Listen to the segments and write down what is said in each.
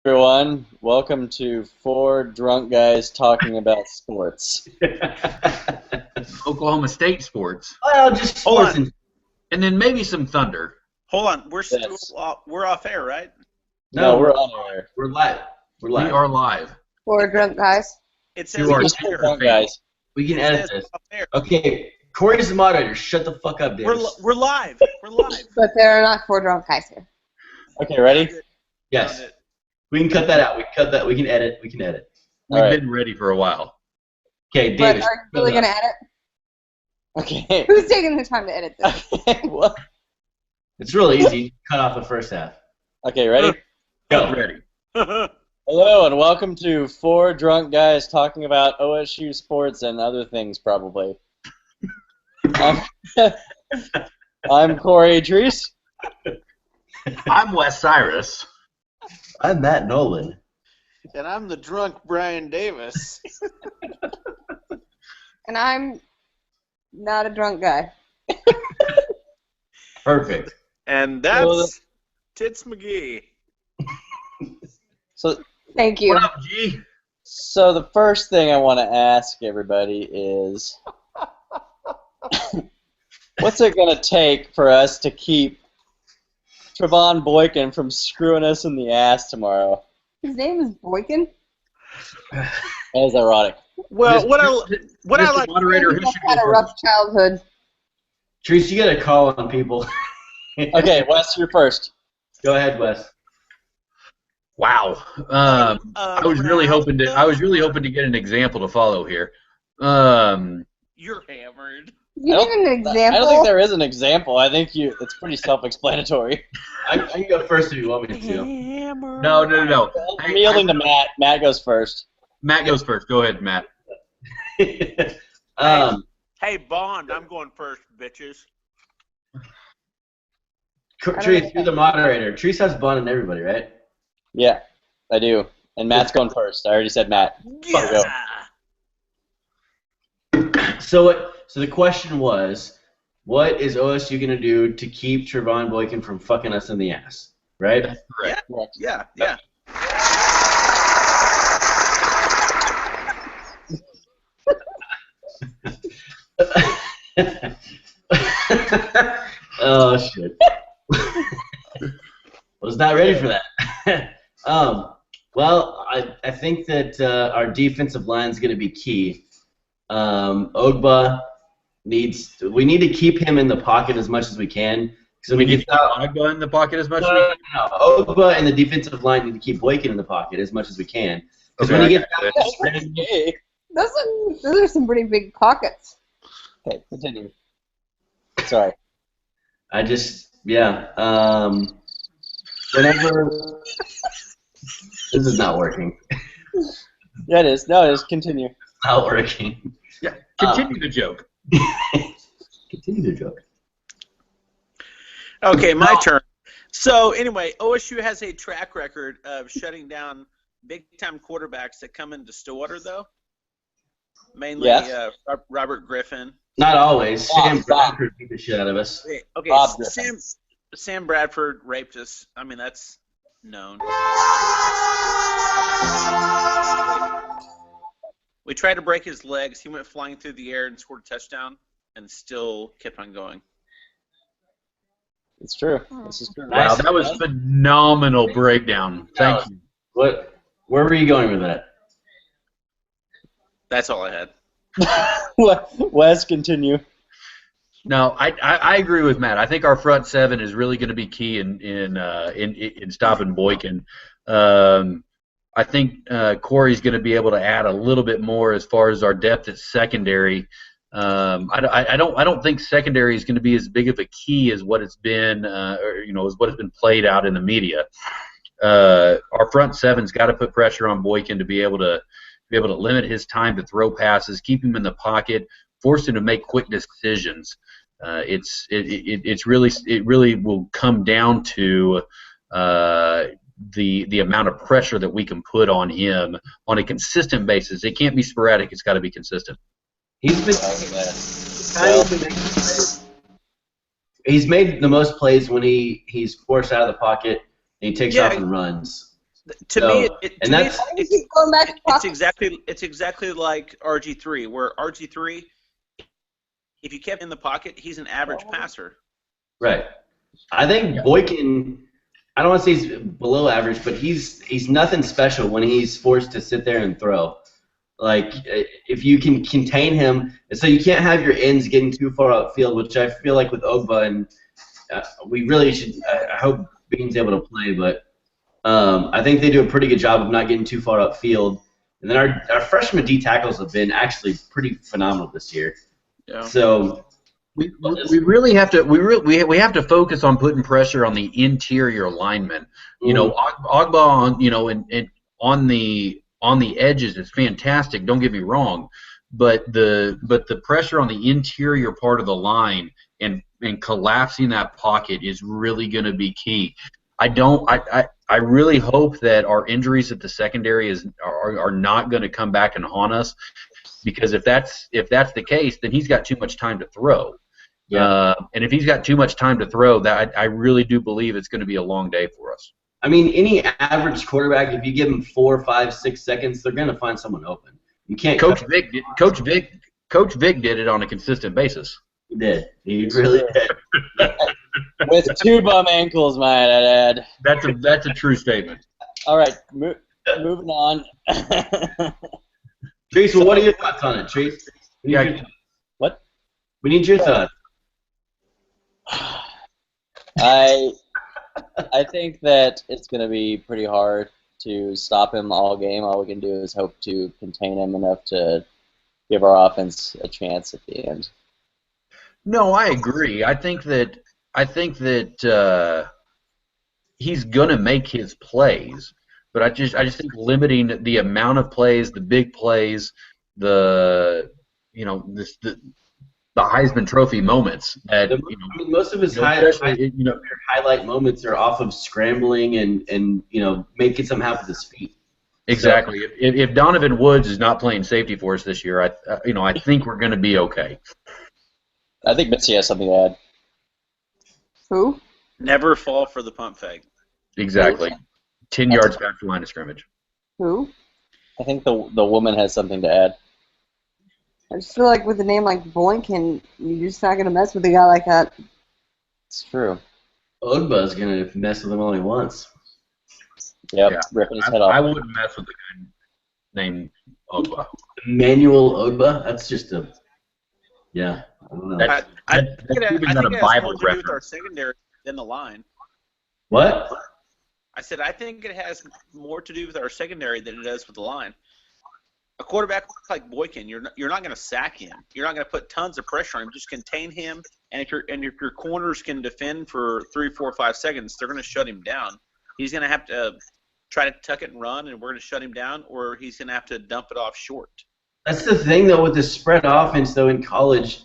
Everyone, welcome to four drunk guys talking about sports. Oklahoma State sports, Well, just Hold sports on. and then maybe some Thunder. Hold on, we're still Yes. we're off air, right? No, we're on air. We're live. We're live. We are live. Four drunk guys. It says You are Just off four air. drunk guys. We can It edit says this. off air. Okay, Corey's the moderator. Shut the fuck up, Davis. We're live. We're live. But there are not four drunk guys here. Okay, ready? Yes. Found it. We can cut that out. We can cut that. We can edit. We can edit. We've All right. been ready for a while. Okay, But Davis. are you really going to edit? Okay. Who's taking the time to edit this? Okay, what? It's real easy. Cut off the first half. Okay, ready? Go. Ready. Hello, and welcome to four drunk guys talking about OSU sports and other things, probably. I'm Corey Treese. I'm Wes Cyrus. I'm Matt Nolan. And I'm the drunk Brian Davis. And I'm not a drunk guy. Perfect. And Well, that's Tits McGee. So Thank you. What up, G? So the first thing I want to ask everybody is, what's it going to take for us to keep Trevon Boykin from screwing us in the ass tomorrow? His name is Boykin. That was ironic. Well, what I Mr. like, Moderator, who He should had go a first? rough childhood. Treese, you got to call on people. Okay, Wes, you're first. Go ahead, Wes. Wow. I was really hoping to get an example to follow here. You're hammered. You I need don't- an example. I don't think there is an example. I think it's pretty self-explanatory. I can go first if you want me to. Hammered. No. I'm yielding to Matt. Matt goes first. Matt goes first. Go ahead, Matt. Hey, Bond, I'm going first, bitches. Treese, you're the moderator. Treese has Bond and everybody, right? Yeah, I do. And Matt's going first. I already said Matt. Yeah. So the question was, what is OSU going to do to keep Trevon Boykin from fucking us in the ass, right? That's correct. Yeah. Oh shit! Was not ready for that. Well, I think that our defensive line is going to be key. Ogba we need to keep him in the pocket as much as we can. Because We get Ogba in the pocket as much as we can. No. Ogba and the defensive line need to keep Boykin in the pocket as much as we can. Because when he gets out of sprint, Okay, Those are some pretty big pockets. continue. Sorry. Whenever this is not working. Yeah, it is. No, it is. Continue. Not working. Yeah. Continue the joke. Continue the joke. Okay, my turn. So anyway, OSU has a track record of shutting down big-time quarterbacks that come into Stillwater, though. Mainly Yes. Robert Griffin. Not always. Sam Stop. Bradford beat the shit out of us. Okay, Bob Griffin. Sam Bradford raped us. I mean, that's known. We tried to break his legs. He went flying through the air and scored a touchdown and still kept on going. It's true. This is true. Wow, that was phenomenal breakdown. Thank you. Where were you going with that? That's all I had. Wes, continue. No, I agree with Matt. I think our front seven is really going to be key in stopping Boykin. I think Corey's going to be able to add a little bit more as far as our depth at secondary. I don't think secondary is going to be as big of a key as what it's been, as what has been played out in the media. Our front seven's got to put pressure on Boykin to be able to limit his time to throw passes, keep him in the pocket, force him to make quick decisions. It really will come down to the amount of pressure that we can put on him on a consistent basis. It can't be sporadic. It's got to be consistent. He's made the most plays when he's forced out of the pocket and he takes off and runs. To So- me, and that's- Why do you keep going back to pockets? it's exactly like RG3, where RG3, if you kept in the pocket, he's an average passer. Right. I think Boykin, I don't want to say he's below average, but he's nothing special when he's forced to sit there and throw. Like, if you can contain him, so you can't have your ends getting too far outfield, which I feel like with Ogba, and we really should, I hope Bean's able to play, but I think they do a pretty good job of not getting too far outfield. And then our freshman D tackles have been actually pretty phenomenal this year. Yeah. So We really have to we have to focus on putting pressure on the interior linemen. You know, Ogba on on the edges is fantastic. Don't get me wrong, but the pressure on the interior part of the line and collapsing that pocket is really going to be key. I really hope that our injuries at the secondary are not going to come back and haunt us, because if that's the case, then he's got too much time to throw. Yeah. And if he's got too much time to throw, that I really do believe it's going to be a long day for us. I mean, any average quarterback, if you give them 4, 5, 6 seconds, they're going to find someone open. You can't. Coach Vic did it on a consistent basis. He did. He really did. With 2 bum ankles, might I add. That's a true statement. All right, moving on. Trace, well, what are your thoughts on it, Trace? What? We need your thoughts. I think that it's going to be pretty hard to stop him all game. All we can do is hope to contain him enough to give our offense a chance at the end. No, I agree. I think that he's gonna make his plays, but I just think limiting the amount of plays, the big plays, the Heisman Trophy moments that I mean, most of his highlight moments are off of scrambling and making something happen with his feet. Exactly. If Donovan Woods is not playing safety for us this year, I think we're going to be okay. I think Mitzi has something to add. Who? Never fall for the pump fake. Exactly. 10 yards back from line of scrimmage. Who? I think the woman has something to add. I just feel like with a name like Boykin, you're just not going to mess with a guy like that. It's true. Ogba's going to mess with him all he wants. Yep, Yeah. ripping his head off. I wouldn't mess with a guy named Ogba. Emmanuel Ogba? That's just a... Yeah, I don't know. That's- I that's think it even has not a more Bible to do with reference. our secondary than the line. What? I said I think it has more to do with our secondary than it does with the line. A quarterback like Boykin, you're not going to sack him. You're not going to put tons of pressure on him. Just contain him, and if your corners can defend for 3, 4, 5 seconds, they're going to shut him down. He's going to have to try to tuck it and run, and we're going to shut him down, or he's going to have to dump it off short. That's the thing, though, with the spread offense, though, in college,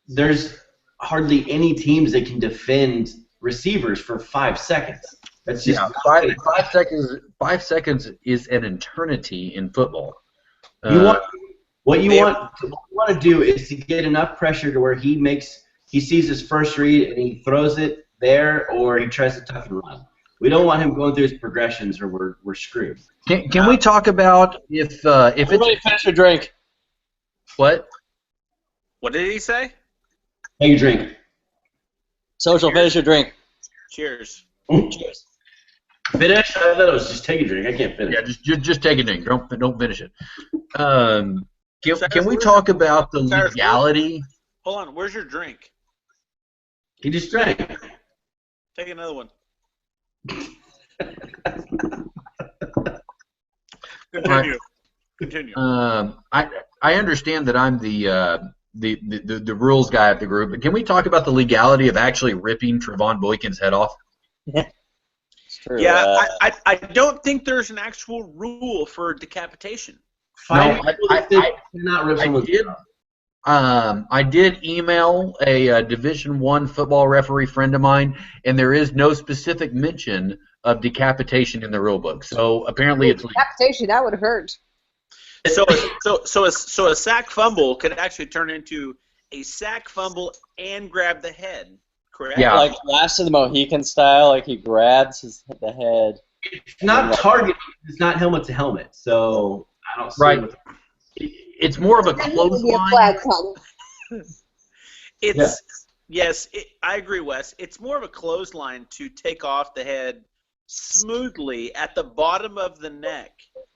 there's hardly any teams that can defend receivers for 5 seconds. That's just Yeah, 5 seconds. 5 seconds is an eternity in football. What you want to do is to get enough pressure to where he sees his first read and he throws it there, or he tries to tuck and run. We don't want him going through his progressions, or we're screwed. Can we talk about if Everybody finish your drink. what? What did he say? Take a drink. Social, finish your drink. Cheers. Cheers. Finish? I thought it was just take a drink. I can't finish. Yeah, just take a drink. Don't finish it. Can we talk about the legality? Hold on. Where's your drink? He just drank. Take another one. Continue. I understand that I'm the rules guy of the group, but can we talk about the legality of actually ripping Trevon Boykin's head off? It's true. Yeah, I don't think there's an actual rule for decapitation. Five No, people that think cannot rip someone's did. head off. I did email a Division I football referee friend of mine, and there is no specific mention of decapitation in the rule book. So apparently it's legal. Decapitation, that would hurt. So a sack fumble could actually turn into a sack fumble and grab the head, correct? Yeah. Like Last of the Mohican style, like he grabs the head It's not targeting. It's not helmet to helmet. So I don't see Right. what It's more of a That would be a clothesline. flag come. I agree, Wes. It's more of a clothesline to take off the head smoothly at the bottom of the neck.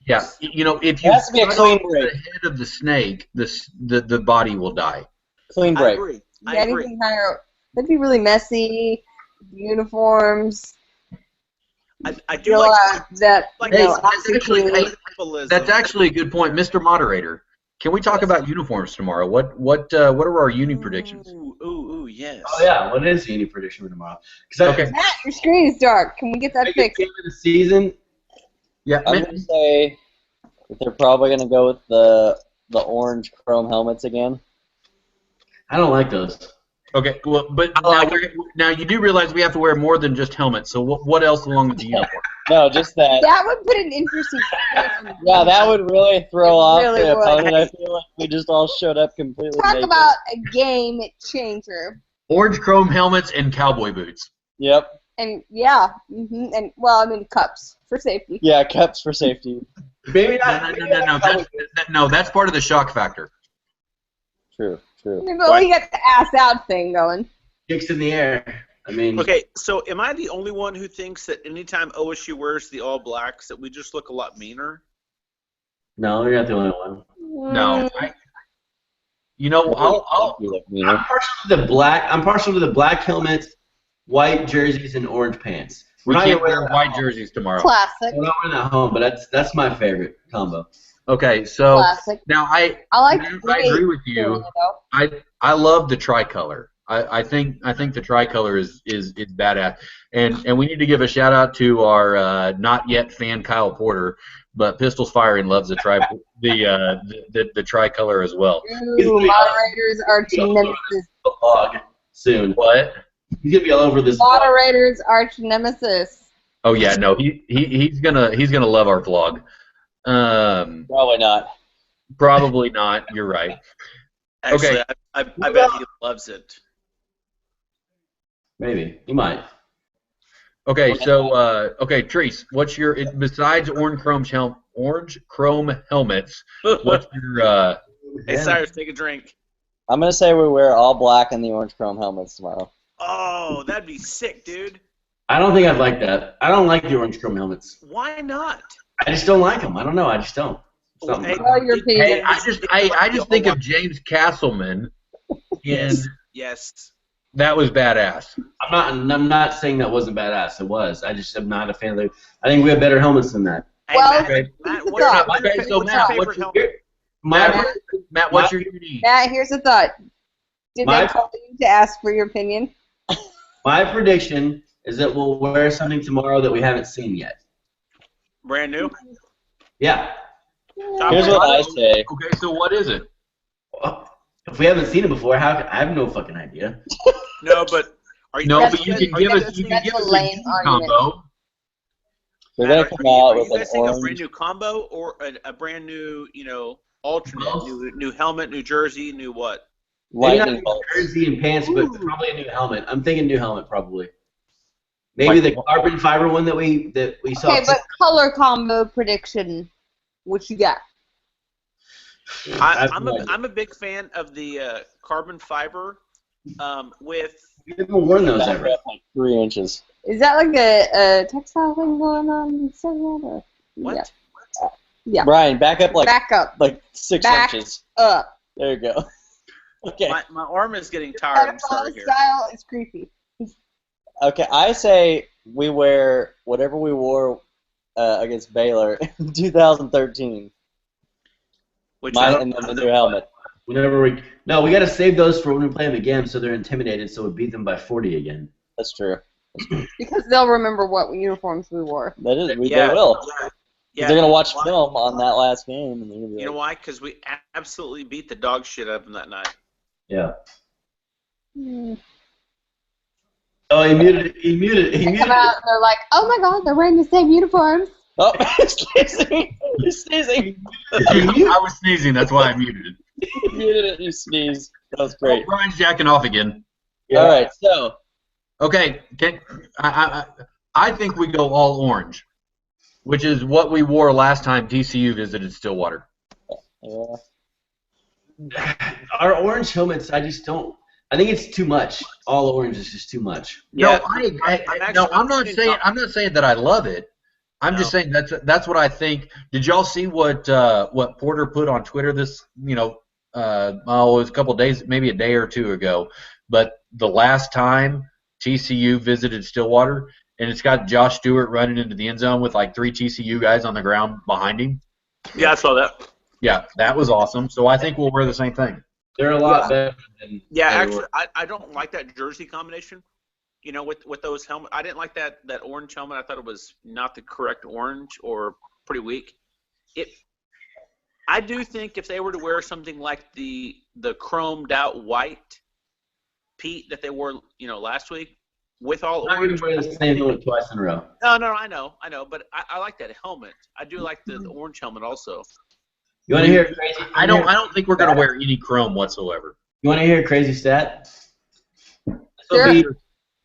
Yeah, you know, if It you has to be a cut clean off break. the head of the snake, the body will die. Clean I break. agree. I Yeah, agree. anything higher, that'd be really messy. Uniforms. I do like that. like You Hey, know, that's actually symbolism. that's actually a good point, Mr. Moderator. Can we talk about uniforms tomorrow? What are our uni predictions? Ooh, yes. Oh yeah, what is the uni prediction for tomorrow? Because Okay. Matt, your screen is dark. Can we get that fixed? game of the season. Yeah, I'm man, gonna say that they're probably gonna go with the orange chrome helmets again. I don't like those. okay. Well, but I like now you do realize we have to wear more than just helmets. So what else along with the uniform? No, just that. That would put an interesting spin on the Yeah, that game. would really throw It off really the would. opponent. I feel like we just all showed up completely Talk naked. about a game changer. Orange chrome helmets and cowboy boots. Yep. And yeah, and well, I mean cups for safety. Yeah, cups for safety. Maybe No, not. no, that's part of the shock factor. True. But we got the ass out thing going. Kicks in the air. I mean, Okay, so am I the only one who thinks that anytime OSU wears the all blacks that we just look a lot meaner? no, you're not the only one. No, I'll You look meaner. I'm partial to the black. I'm partial to the black helmets, white jerseys, and orange pants. we We're not can't gonna wear that white home. jerseys tomorrow. Classic. We're not wearing that home, but that's my favorite combo. Okay, so Classic. now I like I gray agree with you. feeling, though. I love the tricolor. I think the tricolor is badass, and we need to give a shout out to our not yet fan Kyle Porter, but Pistols Firing loves the tricolor as well. Ooh, moderators arch nemesis. The vlog soon. What? He's gonna be all over this. vlog. Moderators arch nemesis. Oh yeah, no, he's gonna love our vlog. Probably not. Probably not. You're right. Actually, Okay. I bet he loves it. Maybe he might. Okay, so Treese, what's your besides orange chrome helmets? What's your Hey, Cyrus, take a drink. I'm gonna say we wear all black and the orange chrome helmets tomorrow. Oh, that'd be sick, dude. I don't think I'd like that. I don't like the orange chrome helmets. Why not? I just don't like them. I don't know. I just don't. Something. Hey, Well, your opinion. Hey, I just think of James Castleman, and Yes. that was badass. I'm not saying that wasn't badass. It was. I just am not a fan of it. I think we have better helmets than that. Hey, Well, Matt, Okay. Matt, it's a what's thought. your- Okay, so what's Matt, your favorite what's your- helmet? My Matt, what's your unique? Matt, here's a thought. Did My- they call you to ask for your opinion? my prediction is that we'll wear something tomorrow that we haven't seen yet. Brand new? Yeah. Here's what I say. Okay, so what is it? Well, if we haven't seen it before, I have no fucking idea. No, but are you No, guys- but you are can give guys us you listening- can That's give a us a lame unique argument. combo. They're Matt, gonna come out are with you an guys saying a brand orange. new combo or a brand new, alternate, Both. new helmet, new jersey, new what? Maybe not lightning new bolts. jersey and pants, but probably a new helmet. I'm thinking new helmet probably. Maybe the carbon fiber one that we saw. Okay, but color combo prediction. What you got? I'm a big fan of the carbon fiber with. We haven't worn those Back ever. up like 3 inches. Is that like a textile thing going on? Or? What? Yeah. Brian, back up like Back up. 6 Back inches. up. There you go. Okay. My arm is getting tired. I'm Pedophile sorry here. style is creepy. Okay, I say we wear whatever we wore against Baylor in 2013. Which And then the new helmet. We got to save those for when we play them again, so they're intimidated, so we beat them by 40 again. That's true. Because they'll remember what uniforms we wore. That is, Yeah. they will. 'Cause Yeah. they're gonna watch film on that last game, and they're gonna be You know like, why? Because we absolutely beat the dog shit out of them that night. Yeah. Hmm. Oh, he muted. He They muted. come out and they're like, oh my god, they're wearing the same uniforms. "Oh, he's sneezing! He's sneezing! I was sneezing, that's why I muted it. You muted it. You sneezed. That was Oh, great. Brian's jacking off again. All right, so Okay, I think we go all orange. which is what we wore last time TCU visited Stillwater. Yeah. Our orange helmets, I just don't. I think it's too much. All orange is just too much. Yeah, I'm not saying that I love it. I'm just saying that's what I think. Did y'all see what Porter put on Twitter this it was a couple of days, maybe a day or two ago, but the last time TCU visited Stillwater, and it's got Josh Stewart running into the end zone with like 3 TCU guys on the ground behind him. Yeah, I saw that. Yeah, that was awesome. So I think we'll wear the same thing. They're a lot better than. Yeah, actually, I don't like that jersey combination. With those helmets, I didn't like that orange helmet. I thought it was not the correct orange or pretty weak. I do think if they were to wear something like the chromed out white Pete that they wore, last week with all I'm orange. not going to wear the same helmet twice in a row. No, I know, but I like that helmet. I do like the orange helmet also. You want to hear a crazy? I don't think we're going to wear any chrome whatsoever. You want to hear a crazy stat?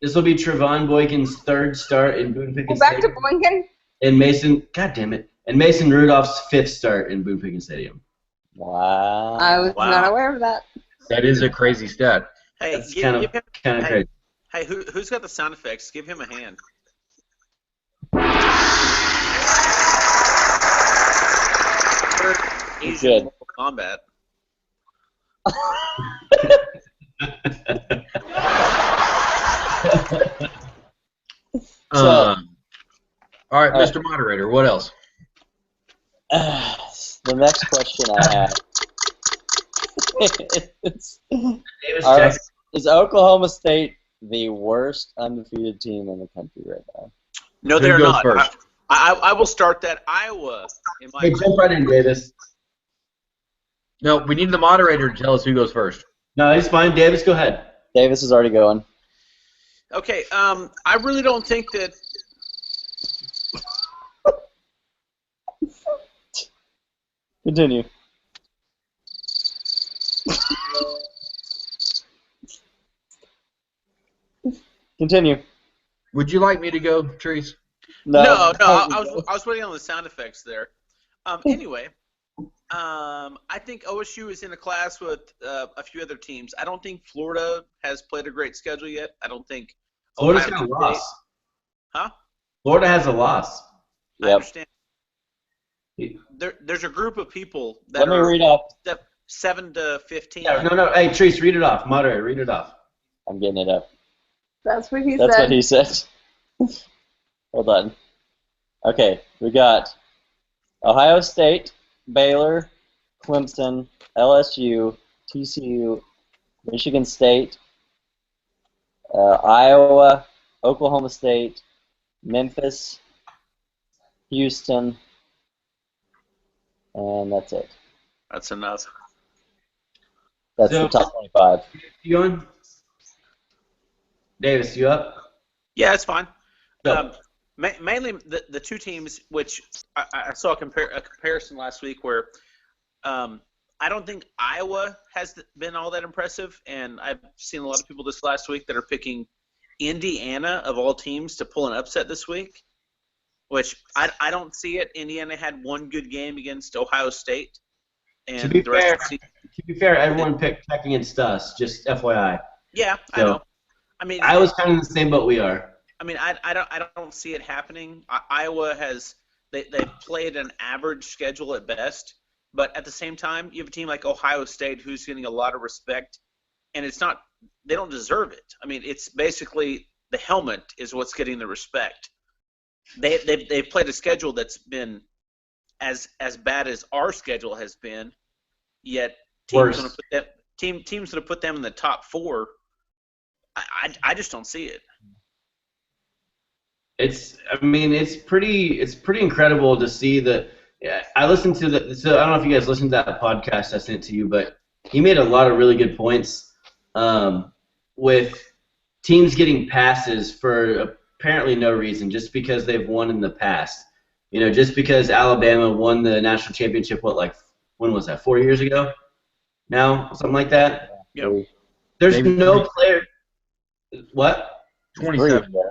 This will be Trevon Boykin's 3rd start in Boone Pickens Back to Stadium. Boykin. And Mason, God damn it, and Mason Rudolph's 5th start in Boone Pickens Stadium. Wow. I was not aware of that. That is a crazy stat. Hey, That's kind of crazy. Hey, who's got the sound effects? Give him a hand. He's good. in Mortal Kombat. So- all right, Mr. Moderator, what else? The next question I have Davis Are- Jackson. is Oklahoma State the worst undefeated team in the country right now? No, Who they're goes not. first? I will start that. Iowa. In my Hey, jump right in, Davis. No, we need the moderator to tell us who goes first. No, he's fine. Davis, go ahead. Davis is already going. Okay. I really don't think that. Continue. Continue. Would you like me to go, Trees? No. I was waiting on the sound effects there. Anyway, I think OSU is in a class with a few other teams. I don't think Florida has played a great schedule yet. I don't think. Florida's Ohio got a State- loss. Huh? Florida has a loss. I Yep. understand. There's a group of people that Let me are read off. 7 to 15. Yeah, no. Hey, Treese, read it off. Moderator, read it off. I'm getting it up. That's what he That's said. what he said. Hold on. Okay, we got Ohio State, Baylor, Clemson, LSU, TCU, Michigan State, Iowa, Oklahoma State, Memphis, Houston, and that's it. That's enough. That's So- the top 25. You going? Davis, you up? Yeah, it's fine. Go. Mainly the two teams, which I saw a comparison last week where I don't think Iowa has been all that impressive, and I've seen a lot of people this last week that are picking Indiana, of all teams, to pull an upset this week, which I don't see it. Indiana had one good game against Ohio State, and To be the rest fair, of the season, To be fair, everyone picked Tech against us. Just FYI. yeah, I So, know. I mean, I was kind of in the same boat we are. I mean, I don't see it happening. Iowa has they played an average schedule at best, but at the same time, you have a team like Ohio State who's getting a lot of respect, and it's not they don't deserve it. I mean, it's basically the helmet is what's getting the respect. They've played a schedule that's been as bad as our schedule has been, yet teams Worse. teams that have put them in the top 4. I just don't see it. It's pretty incredible to see that. Yeah, I listened to the. So I don't know if you guys listened to that podcast I sent to you, but he made a lot of really good points with teams getting passes for apparently no reason, just because they've won in the past. You know, just because Alabama won the national championship, when was that? 4 years ago? Now, something like that. Yep. There's Maybe no 20. player. What? 27 years ago.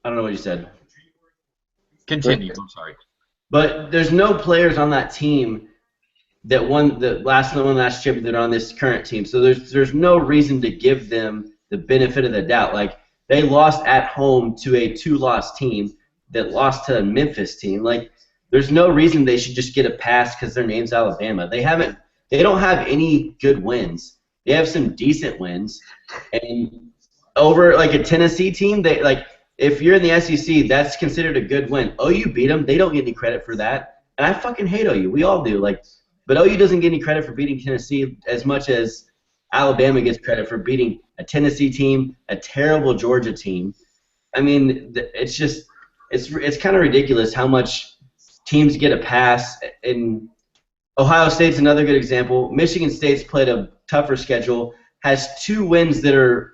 I don't know what you said. Continue. I'm sorry. But there's no players on that team that won the last chip that are on this current team. So there's no reason to give them the benefit of the doubt. Like, they lost at home to a 2-loss team that lost to a Memphis team. Like, there's no reason they should just get a pass because their name's Alabama. They don't have any good wins. They have some decent wins, and over like a Tennessee team, if you're in the SEC, that's considered a good win. OU beat them. They don't get any credit for that, and I fucking hate OU. We all do. But OU doesn't get any credit for beating Tennessee as much as Alabama gets credit for beating a Tennessee team, a terrible Georgia team. I mean, it's just it's kind of ridiculous how much teams get a pass. And Ohio State's another good example. Michigan State's played a tougher schedule, has 2 wins that are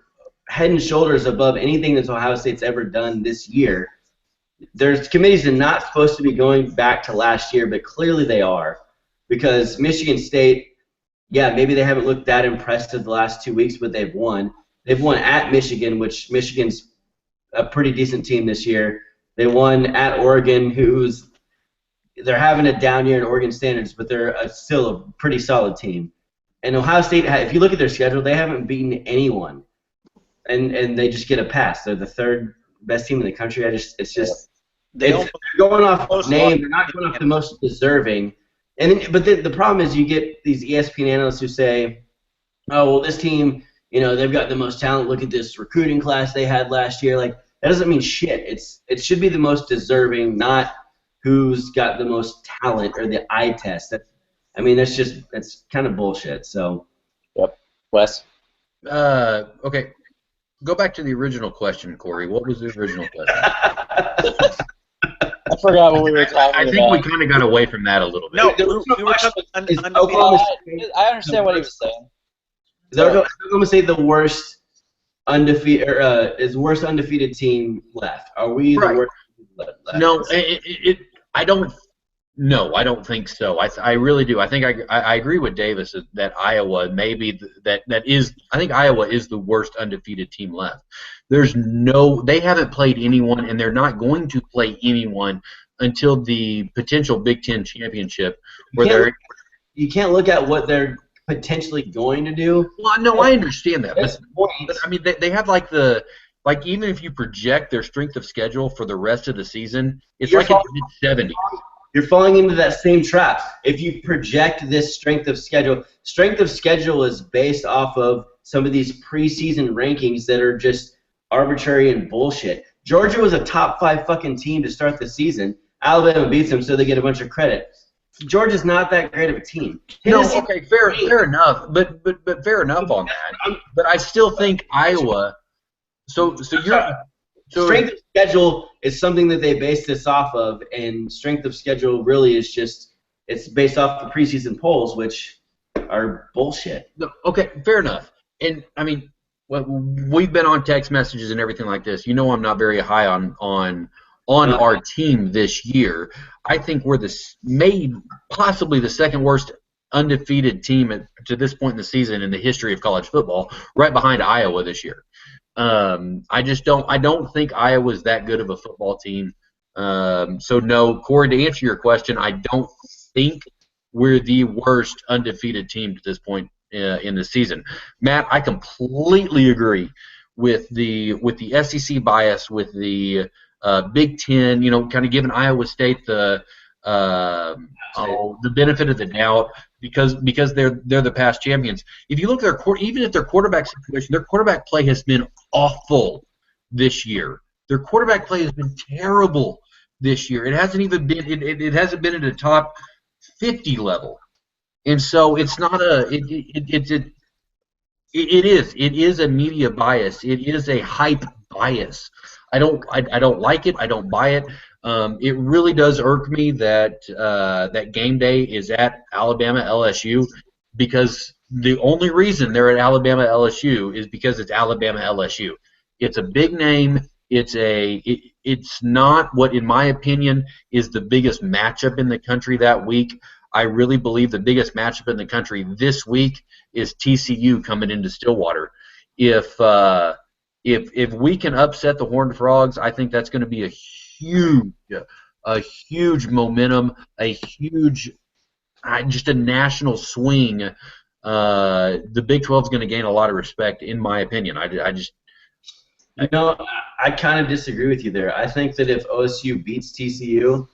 head and shoulders above anything that Ohio State's ever done this year. There's committees that are not supposed to be going back to last year, but clearly they are, because Michigan State, yeah, maybe they haven't looked that impressive the last 2 weeks, but they've won. They've won at Michigan, which Michigan's a pretty decent team this year. They won at Oregon, they're having a down year in Oregon standards, but they're still a pretty solid team. And Ohio State, if you look at their schedule, they haven't beaten anyone, and they just get a pass. They're the 3rd best team in the country. They're going off name. They're not going off the most deserving. But the problem is you get these ESPN analysts who say, oh, well, this team, they've got the most talent. Look at this recruiting class they had last year. Like, that doesn't mean shit. It should be the most deserving, not who's got the most talent or the eye test. That's kind of bullshit. So. Yep. Wes? Okay. Go back to the original question, Corey. What was the original question? I forgot what we were talking about. I think we kind of got away from that a little bit. No, we were talking undefeated. I understand what he was saying. Is Oklahoma State the worst undefeated, or is worst undefeated team left? Are we the worst left? No, I don't. No, I don't think so. I really do. I think I agree with Davis that Iowa I think Iowa is the worst undefeated team left. They haven't played anyone, and they're not going to play anyone until the potential Big Ten championship, you can't look at what they're potentially going to do. Well, no, I understand that, but I mean they have even if you project their strength of schedule for the rest of the season, it's like in the mid-70s. You're falling into that same trap. If you project this strength of schedule is based off of some of these preseason rankings that are just arbitrary and bullshit. Georgia was a top 5 fucking team to start the season. Alabama beats them, so they get a bunch of credit. Georgia's not that great of a team. Okay, fair enough, but fair enough on that. But I still think Iowa. So strength of schedule is something that they base this off of, and strength of schedule really is it's based off the preseason polls, which are bullshit. Okay, fair enough. And I mean, we've been on text messages and everything like this. I'm not very high on our team this year. I think we're possibly the second worst undefeated team to this point in the season in the history of college football, right behind Iowa this year. I don't think Iowa's that good of a football team. So no, Corey, to answer your question, I don't think we're the worst undefeated team to this point in the season. Matt, I completely agree with the SEC bias, with the Big Ten, kind of giving Iowa State the benefit of the doubt because they're the past champions. If you look at even at their quarterback situation, their quarterback play has been awful this year. Their quarterback play has been terrible this year. It hasn't even been it hasn't been at a top 50 level, and so it's not it is a media bias. It is a hype bias. I don't like it. I don't buy it. It really does irk me that that game day is at Alabama LSU, because the only reason they're at Alabama LSU is because it's Alabama LSU. It's a big name. It's not what, in my opinion, is the biggest matchup in the country that week. I really believe the biggest matchup in the country this week is TCU coming into Stillwater. If we can upset the Horned Frogs, I think that's going to be a huge a huge momentum, a huge, just a national swing. The Big 12 is going to gain a lot of respect, in my opinion. I kind of disagree with you there. I think that if OSU beats TCU,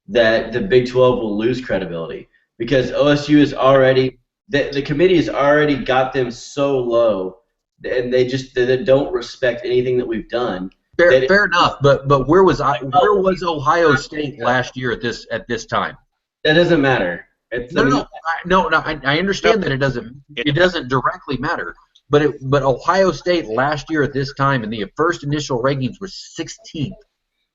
that the Big 12 will lose credibility because OSU is already the committee has already got them so low, and they don't respect anything that we've done. Fair enough, but where was Ohio State last year at this time? That doesn't matter. No. I understand that it doesn't directly matter. But Ohio State last year at this time in the first initial rankings was 16th.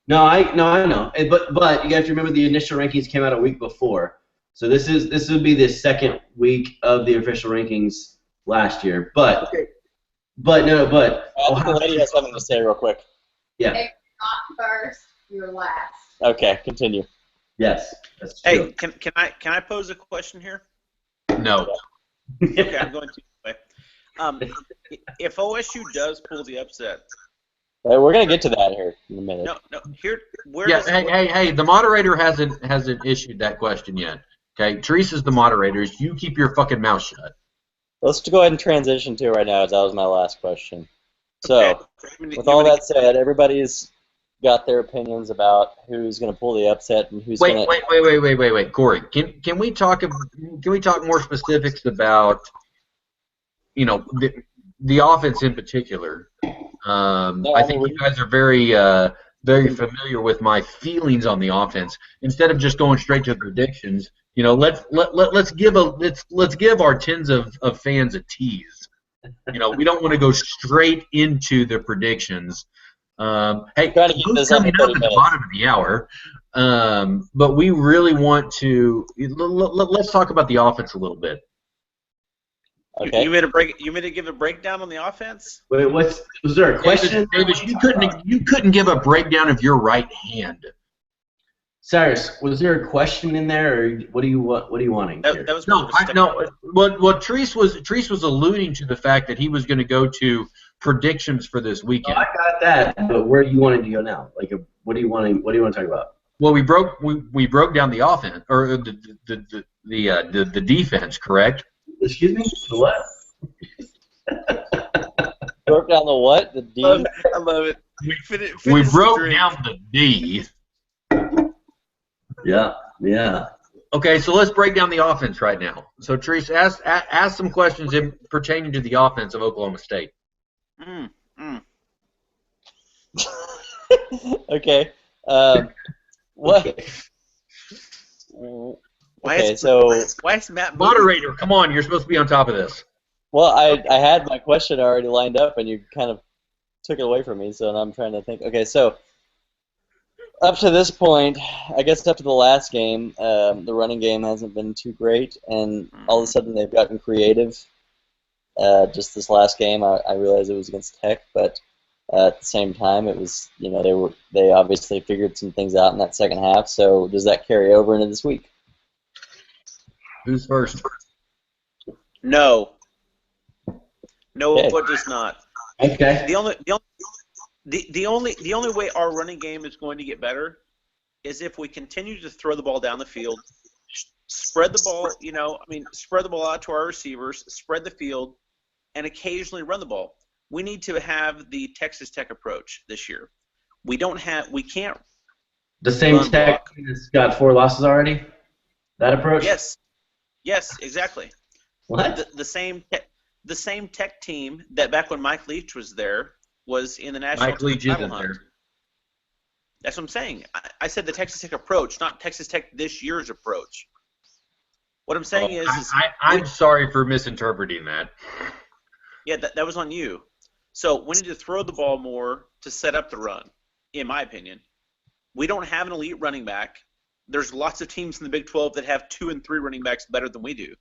No, I know. But you have to remember the initial rankings came out a week before. So this would be the second week of the official rankings last year. But I think the lady has something to say real quick. Yeah. If you're not first, you're last. Okay, continue. Yes, that's true. Hey, can I pose a question here? No. Okay, I'm going to. If OSU does pull the upset, We're gonna get to that here in a minute. no. Here, where? Yeah. does- Hey. The moderator hasn't issued that question yet. Okay. Teresa's the moderator. You keep your fucking mouth shut. Let's go ahead and transition to it right now, as that was my last question. So, Okay. with all that said, everybody's got their opinions about who's going to pull the upset and who's going to. Wait, Corey. Can we talk more specifics about the offense in particular? I think you guys are very familiar with my feelings on the offense. Instead of just going straight to predictions, let's give our tens of fans a tease. We don't want to go straight into the predictions. Hey, Trying to keep this up coming to up 30 at the minutes. bottom of the hour, but we really want to let's talk about the offense a little bit. Okay. You made to give a breakdown on the offense? Wait, was there a question? David, you couldn't give a breakdown of your right hand. Cyrus, was there a question in there, or what are you wanting here? That was more No, of a step- no. What Treese was alluding to the fact that he was going to go to predictions for this Oh, weekend. I got that, but where do you want to go now? Like, what do you want to talk about? Well, we broke down the offense or the defense, correct? Excuse me? The what? Broke down the what? The D? I love it. We Finish the broke drink. down the D. Yeah. Okay, so let's break down the offense right now. So, Treese, ask some questions pertaining to the offense of Oklahoma State. Okay. What? Okay, so Why is Matt moving? Moderator, come on, you're supposed to be on top of this. well, I had my question already lined up, and you kind of took it away from me. So now I'm trying to think. Okay, so up to this point, I guess up to the last game, the running game hasn't been too great, and all of a sudden they've gotten creative. Just this last game, I realized it was against Tech, but at the same time, it was they obviously figured some things out in that second half. So does that carry over into this week? Who's first? No. No, Okay. it does not. Okay. The only way our running game is going to get better is if we continue to throw the ball down the field, spread the ball. Spread the ball out to our receivers, spread the field, and occasionally run the ball. We need to have the Texas Tech approach this year. We can't. The same Run Tech block. team that's got 4 losses already? That approach? Yes, exactly. What? The same Tech team that back when Mike Leach was there was in the national Mike Leach title isn't hunt. there. That's what I'm saying. I said the Texas Tech approach, not Texas Tech this year's approach. What I'm saying is I'm sorry for misinterpreting that. yeah, that was on you. So we need to throw the ball more to set up the run, in my opinion. We don't have an elite running back. There's lots of teams in the Big 12 that have 2 and 3 running backs better than we do.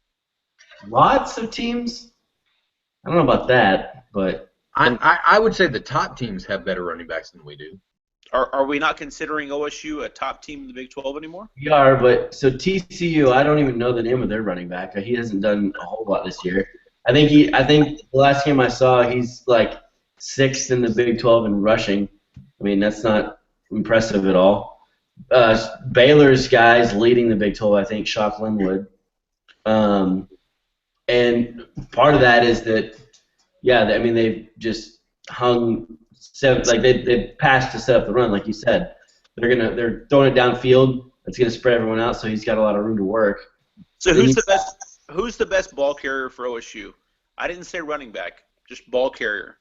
Lots of teams? I don't know about that, but I would say the top teams have better running backs than we do. Are we not considering OSU a top team in the Big 12 anymore? we are. But so TCU, I don't even know the name of their running back. He hasn't done a whole lot this year. I think the last game I saw, he's like 6th in the Big 12 in rushing. I mean, that's not impressive at all. Baylor's guys leading the Big 12, I think, Shock Linwood. And part of that is that, yeah, I mean, they've just hung seven, like they passed to set up the run, like you said. They're throwing it downfield. It's gonna spread everyone out, so he's got a lot of room to work. So who's the best ball carrier for OSU? I didn't say running back, just ball carrier.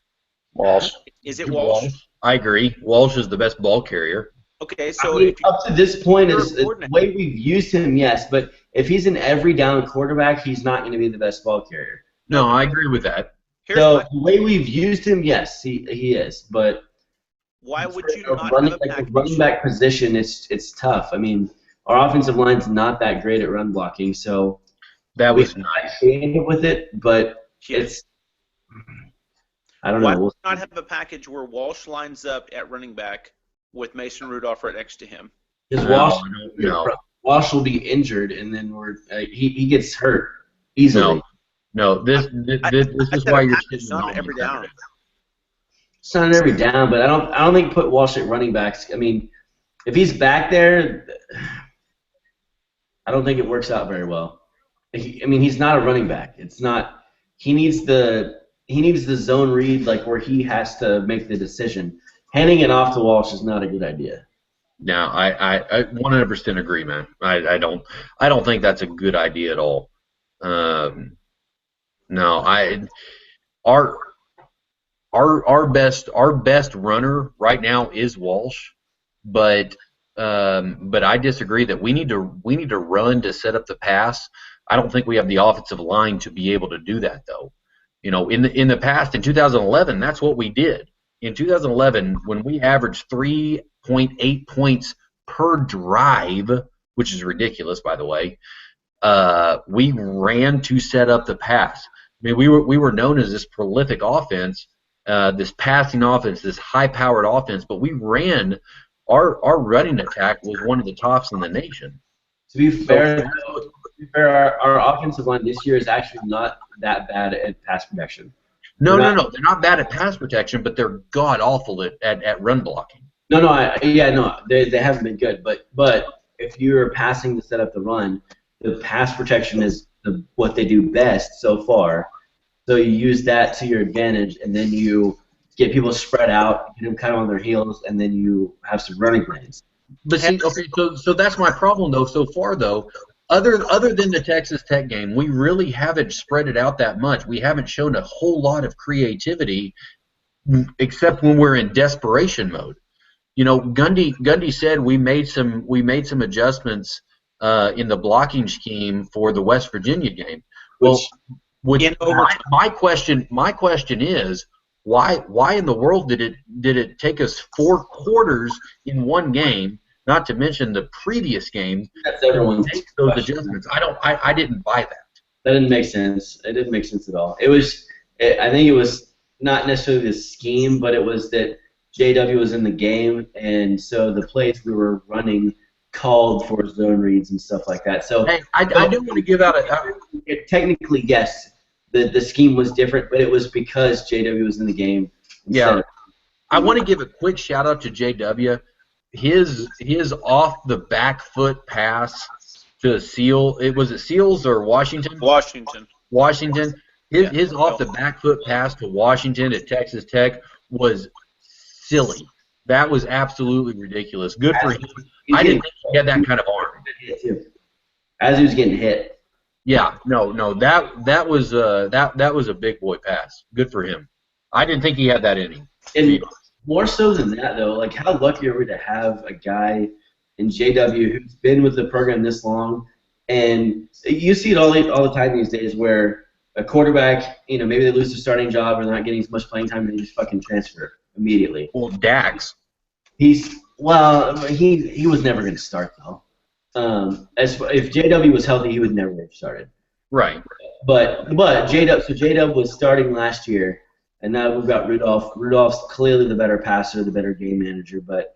Walsh. Is it Walsh? I agree. Walsh is the best ball carrier. Okay, so I mean, if you, up to this point, you're is a the coordinator. way we've used him, yes. But if he's an every down quarterback, he's not going to be the best ball carrier. No, I agree with that. here's So my, the way we've used him, yes, he is. But why would you for not running, have a like the package? running back position, it's tough. I mean, our offensive line's not that great at run blocking, so That we was nice. creative with it. But Yes. it's I don't Why know. would you not have a package where Walsh lines up at running back with Mason Rudolph right next to him? Because No. Walsh will be injured, and then he gets hurt easily. No, this is why you're sitting It's not on every me. down. It's not every down, but I don't think put Walsh at running backs. I mean, if he's back there, I don't think it works out very well. I mean, he's not a running back. It's not. He needs the zone read, like where he has to make the decision. Handing it off to Walsh is not a good idea. No, I 100% agree, man. I don't think that's a good idea at all. No, our best runner right now is Walsh, but I disagree that we need to run to set up the pass. I don't think we have the offensive line to be able to do that, though. You know, in the past, in 2011, that's what we did. In 2011, when we averaged 3.8 points per drive, which is ridiculous, by the way, we ran to set up the pass. I mean, we were known as this prolific offense, this passing offense, this high-powered offense, but we ran. Our running attack was one of the tops in the nation. To be fair, our offensive line this year is actually not that bad at pass protection. No, they're not bad at pass protection, but they're god awful at run blocking. No, they haven't been good. But if you're passing to set up the run, the pass protection is what they do best so far. So you use that to your advantage, and then you get people spread out, get them kind of on their heels, and then you have some running lanes. But see, okay, so that's my problem though. So far though, other than the Texas Tech game, we really haven't spread it out that much. We haven't shown a whole lot of creativity, except when we're in desperation mode. You know, Gundy said we made some adjustments in the blocking scheme for the West Virginia game. Well, my question is, why in the world did it take us 4 quarters in one game, not to mention the previous game, That's everyone's to make those question. adjustments? I didn't buy that. That didn't make sense. It didn't make sense at all. I think it was not necessarily the scheme, but it was that JW was in the game, and so the plays we were running called for zone reads and stuff like that. So Hey, I do want to give out technically, yes, the scheme was different, but it was because JW was in the game. Yeah. I want to give a quick shout out to JW. His off the back foot pass to Seal. Was it Seals or Washington? Washington. His off the back foot pass to Washington at Texas Tech was silly. That was absolutely ridiculous. Good for him. I didn't think he had that kind of arm. As he was getting hit. Yeah, no, that was a big boy pass. Good for him. I didn't think he had that in him. And more so than that, though, like how lucky are we to have a guy in JW who's been with the program this long, and you see it all the time these days where a quarterback, maybe they lose their starting job or they're not getting as much playing time, and they just fucking transfer immediately. Well, Dax. He was never going to start though. If JW was healthy, he would never have started. Right. But JW was starting last year, and now we've got Rudolph. Rudolph's clearly the better passer, the better game manager, but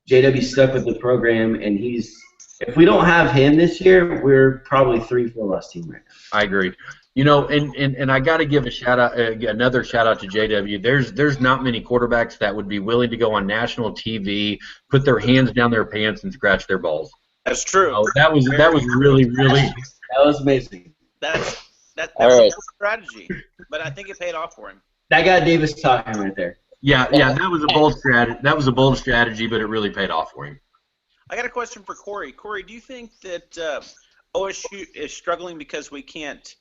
JW stuck with the program, and if we don't have him this year, we're probably 3-4 loss team right now. I agree. You know, and I got to give a shout out, another shout out to JW. There's not many quarterbacks that would be willing to go on national TV, put their hands down their pants, and scratch their balls. That's true. Oh, that was really. That was amazing. That's All a right. bold strategy, but I think it paid off for him. That got Davis talking right there. Yeah. That was a bold strategy. That was a bold strategy, but it really paid off for him. I got a question for Corey. Corey, do you think that OSU is struggling because we can't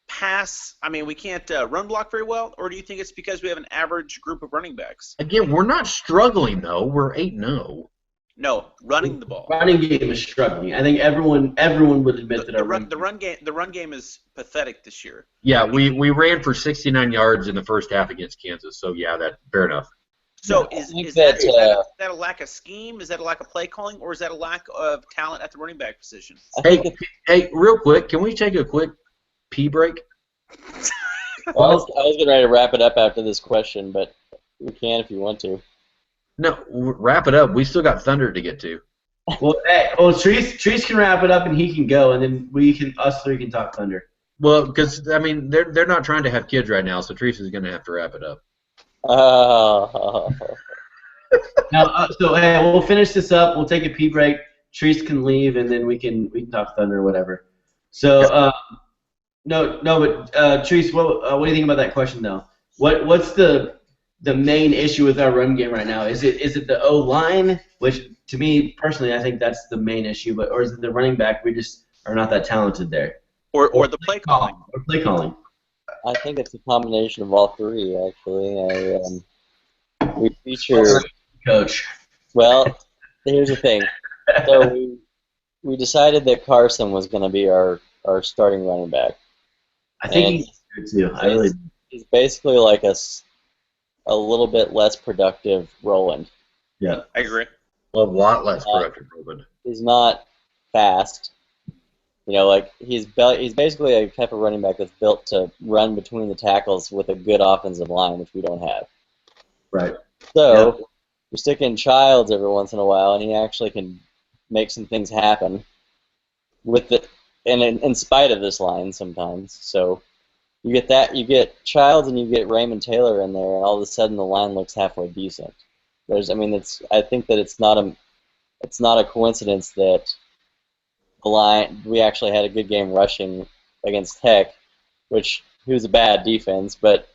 pass? I mean, we can't run block very well, or do you think it's because we have an average group of running backs? Again, we're not struggling though. We're 8-0. No, running the ball. Running game is struggling. I think everyone would admit that The our run game is pathetic this year. Yeah, we ran for 69 yards in the first half against Kansas. So yeah, that fair enough. So I is think that that, a lack of scheme? Is that a lack of play calling, or is that a lack of talent at the running back position? I think Hey, real quick, can we take a quick pee break? I was getting ready to wrap it up after this question, but we can if you want to. No, wrap it up. We still got Thunder to get to. Well, Treese can wrap it up and he can go, and then us three can talk Thunder. Well, because I mean, they're not trying to have kids right now, so Teresa's going to have to wrap it up. Now, so hey, we'll finish this up. We'll take a pee break. Treese can leave, and then we can talk Thunder or whatever. So but Treese, what do you think about that question though? What's the main issue with our run game right now? Is it the O line, which to me personally I think that's the main issue, or is it the running back? We just are not that talented there. Or the play calling? Or play calling. I think it's a combination of all three, actually. We feature. Coach. Well, here's the thing. So we decided that Carson was going to be our starting running back. I think And he's good too. I really. He's basically like a little bit less productive Roland. Yeah. I agree. A lot less productive, Ruben. He's not fast. You know, like he's basically a type of running back that's built to run between the tackles with a good offensive line, which we don't have. Right. So we stick in Childs every once in a while, and he actually can make some things happen with it, and in spite of this line sometimes. So you get Childs and you get Raymond Taylor in there, and all of a sudden the line looks halfway decent. I think that it's not a coincidence that the line, we actually had a good game rushing against Tech, which was a bad defense, but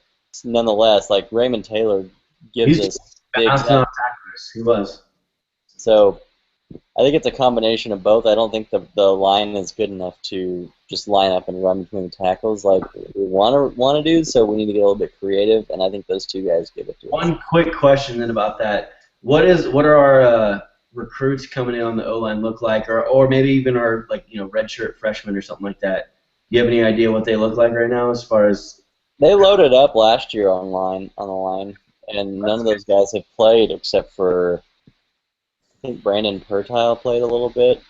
nonetheless, like Raymond Taylor gives us big Tackles. He was. So I think it's a combination of both. I don't think the line is good enough to just line up and run between the tackles like we want to do, so we need to get a little bit creative, and I think those two guys give it to us. One quick question then about that. What are our recruits coming in on the O-line look like, or maybe even our redshirt freshmen or something like that? Do you have any idea what they look like right now as far as? They loaded up last year on the line, and none of those guys have played except for I think Brandon Pertile played a little bit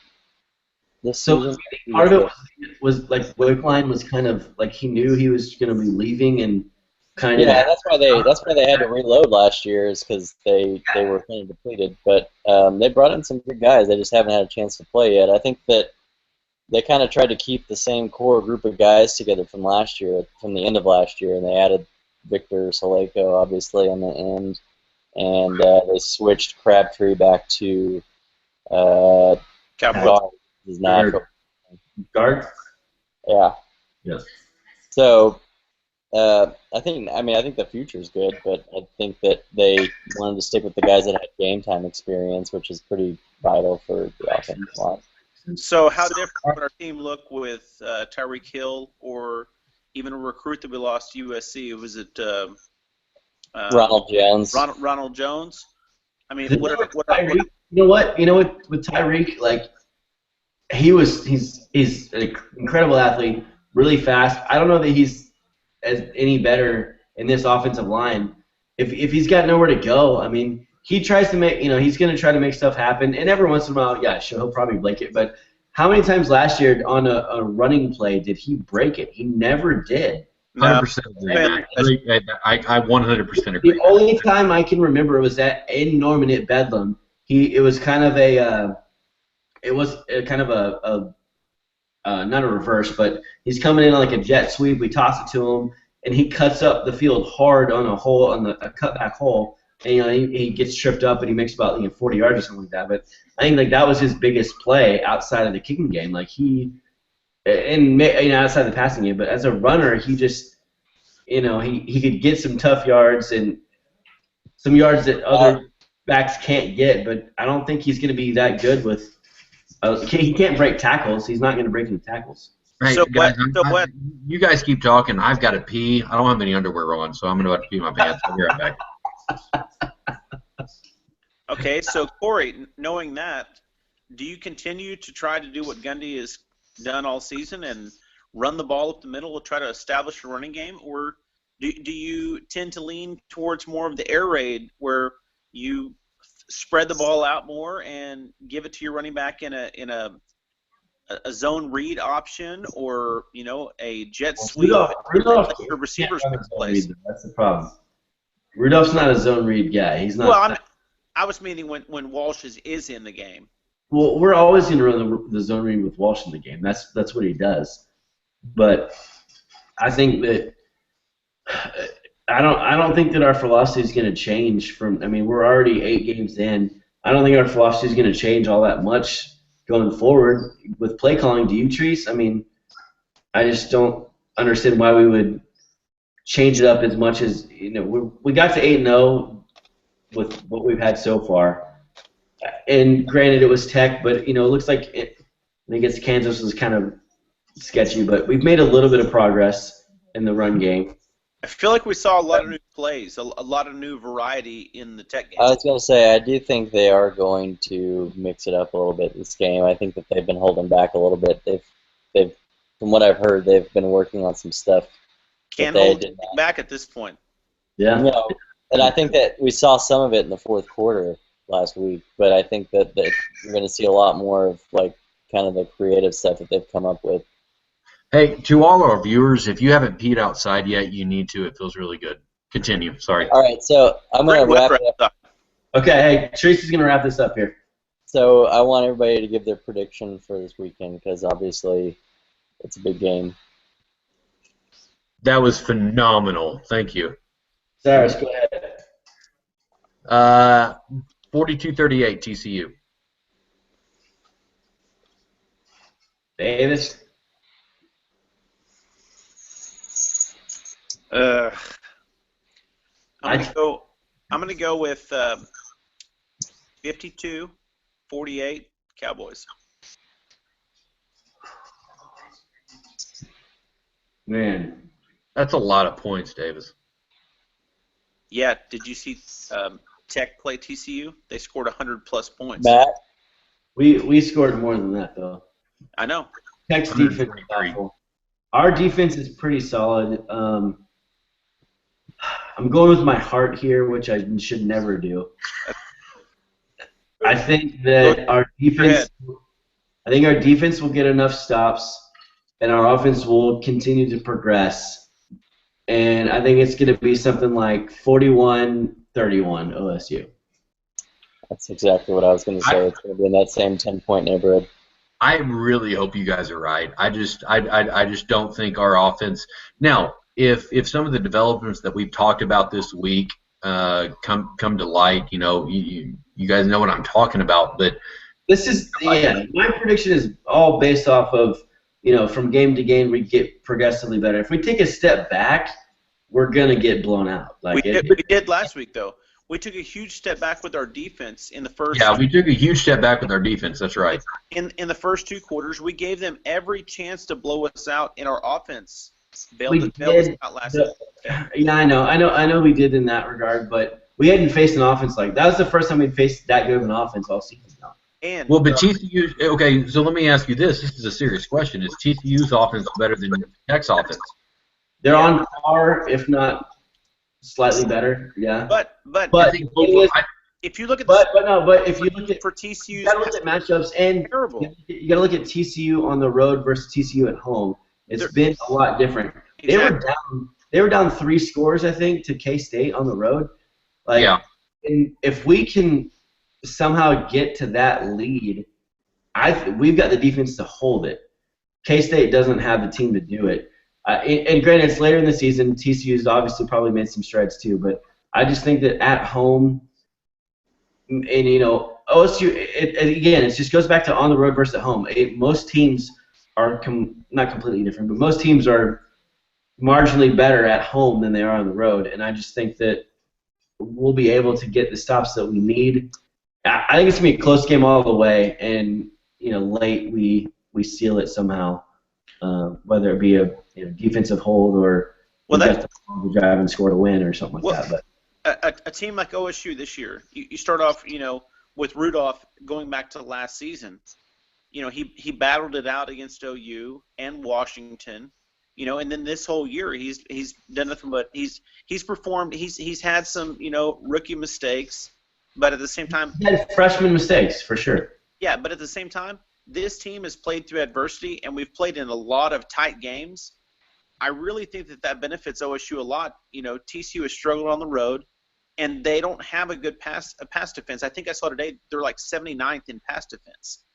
this season. Part of it was like Wakeline was kind of like he knew he was going to be leaving and kind of. Yeah, that's why they had to reload last year, is because they were kind of depleted. But they brought in some good guys. They just haven't had a chance to play yet. I think that they kind of tried to keep the same core group of guys together from the end of last year, and they added Victor Saleko obviously on the end, and they switched Crabtree back to Cowboys. his natural. Guard. Yeah. Yes. So I think the future's good, but I think that they wanted to stick with the guys that had game time experience, which is pretty vital for the offensive line. So how different would our team look with Tyreek Hill, or even a recruit that we lost to USC? Was it Ronald Jones? Ronald Jones. I mean, Tyreek, you know what with Tyreek, like he's an incredible athlete, really fast. I don't know that he's any better in this offensive line. If he's got nowhere to go, I mean, he tries to make, he's going to try to make stuff happen, and every once in a while, yeah, sure, he'll probably break it. But how many times last year on a running play did he break it? He never did. 100% agree. I 100% agree. The only time I can remember was that in Norman at Bedlam, it was kind of a not a reverse, but he's coming in like a jet sweep. We toss it to him, and he cuts up the field hard on a hole, on a cutback hole, and he gets tripped up and he makes about 40 yards or something like that. But I think that was his biggest play outside of the kicking game. Like outside the passing game, but as a runner, he just he could get some tough yards and some yards that other backs can't get. But I don't think he's going to be that good with. He can't break tackles. He's not going to break any tackles. Hey, So guys, what? you guys keep talking. I've got to pee. I don't have any underwear on, so I'm going to have to pee my pants. I'll be right back. Okay, so Corey, knowing that, do you continue to try to do what Gundy has done all season and run the ball up the middle and try to establish a running game, or do you tend to lean towards more of the air raid where you spread the ball out more and give it to your running back in a zone read option, or a jet sweep? Rudolph Your receivers can't run make a zone plays. read. That's the problem. Rudolph's not a zone read guy. He's not. Well, I was meaning when Walsh is in the game. Well, we're always going to run the zone read with Walsh in the game. That's what he does. But I think that I don't think that our philosophy is going to change from. I mean, we're already 8 games in. I don't think our philosophy is going to change all that much going forward with play calling. Do you, Treese? I mean, I just don't understand why we would change it up as much as we got to 8-0 with what we've had so far. And granted, it was Tech, but it looks like against Kansas was kind of sketchy. But we've made a little bit of progress in the run game. I feel like we saw a lot of new plays, a lot of new variety in the Tech game. I was going to say, I do think they are going to mix it up a little bit this game. I think that they've been holding back a little bit. They've, from what I've heard, they've been working on some stuff. Can't hold it back at this point. Yeah. No, and I think that we saw some of it in the fourth quarter last week, but I think that you're going to see a lot more of kind of the creative stuff that they've come up with. Hey, to all our viewers, if you haven't peed outside yet, you need to. It feels really good. Continue. Sorry. All right, so I'm going to wrap it up. Okay, hey, Tracy's going to wrap this up here. So I want everybody to give their prediction for this weekend because obviously it's a big game. That was phenomenal. Thank you. Cyrus, go ahead. 42-38 TCU. Davis. I'm gonna go with 52-48 Cowboys. Man. That's a lot of points, Davis. Yeah, did you see Tech play TCU? They scored 100+ points. Matt? We scored more than that, though. I know. Tech's defense is awful. Our defense is pretty solid. I'm going with my heart here, which I should never do. I think that our defense will get enough stops, and our offense will continue to progress. And I think it's going to be something like 41-31 OSU. That's exactly what I was going to say. It's going to be in that same 10-point neighborhood. I really hope you guys are right. I just don't think our offense. Now, if some of the developments that we've talked about this week come to light, you guys know what I'm talking about. But this is my prediction is all based off of from game to game we get progressively better. If we take a step back, we're gonna get blown out. We did last week though. We took a huge step back with our defense in the first. Yeah, we took a huge step back with our defense. That's right. In the first 2 quarters, we gave them every chance to blow us out in our offense. Bailed us out last week. Yeah, I know we did in that regard, but we hadn't faced an offense like that. Was the first time we'd faced that good of an offense all season now. But TCU. Okay, so let me ask you this. This is a serious question. Is TCU's offense better than Tech's offense? They're on par, if not slightly better. Yeah. But if you look at if you look at for TCU, you gotta look at matchups and terrible. You gotta look at TCU on the road versus TCU at home. It's been a lot different. Exactly. They were down 3 scores, I think, to K-State on the road. And if we can somehow get to that lead, we've got the defense to hold it. K-State doesn't have the team to do it. And granted, it's later in the season. TCU's obviously probably made some strides too, but I just think that at home, and OSU, again, it just goes back to on the road versus at home. Most teams are not completely different, but most teams are marginally better at home than they are on the road, and I just think that we'll be able to get the stops that we need. I think it's gonna be a close game all the way, and late we seal it somehow, whether it be a defensive hold or we got to drive and score to win or something like that. But a team like OSU this year, you start off with Rudolph going back to last season. He battled it out against OU and Washington. And then this whole year he's done nothing but he's performed. He's had some rookie mistakes, but at the same time, he had freshman mistakes for sure. Yeah, but at the same time, this team has played through adversity, and we've played in a lot of tight games. I really think that benefits OSU a lot. TCU has struggled on the road, and they don't have a good pass defense. I think I saw today they're like 79th in pass defense.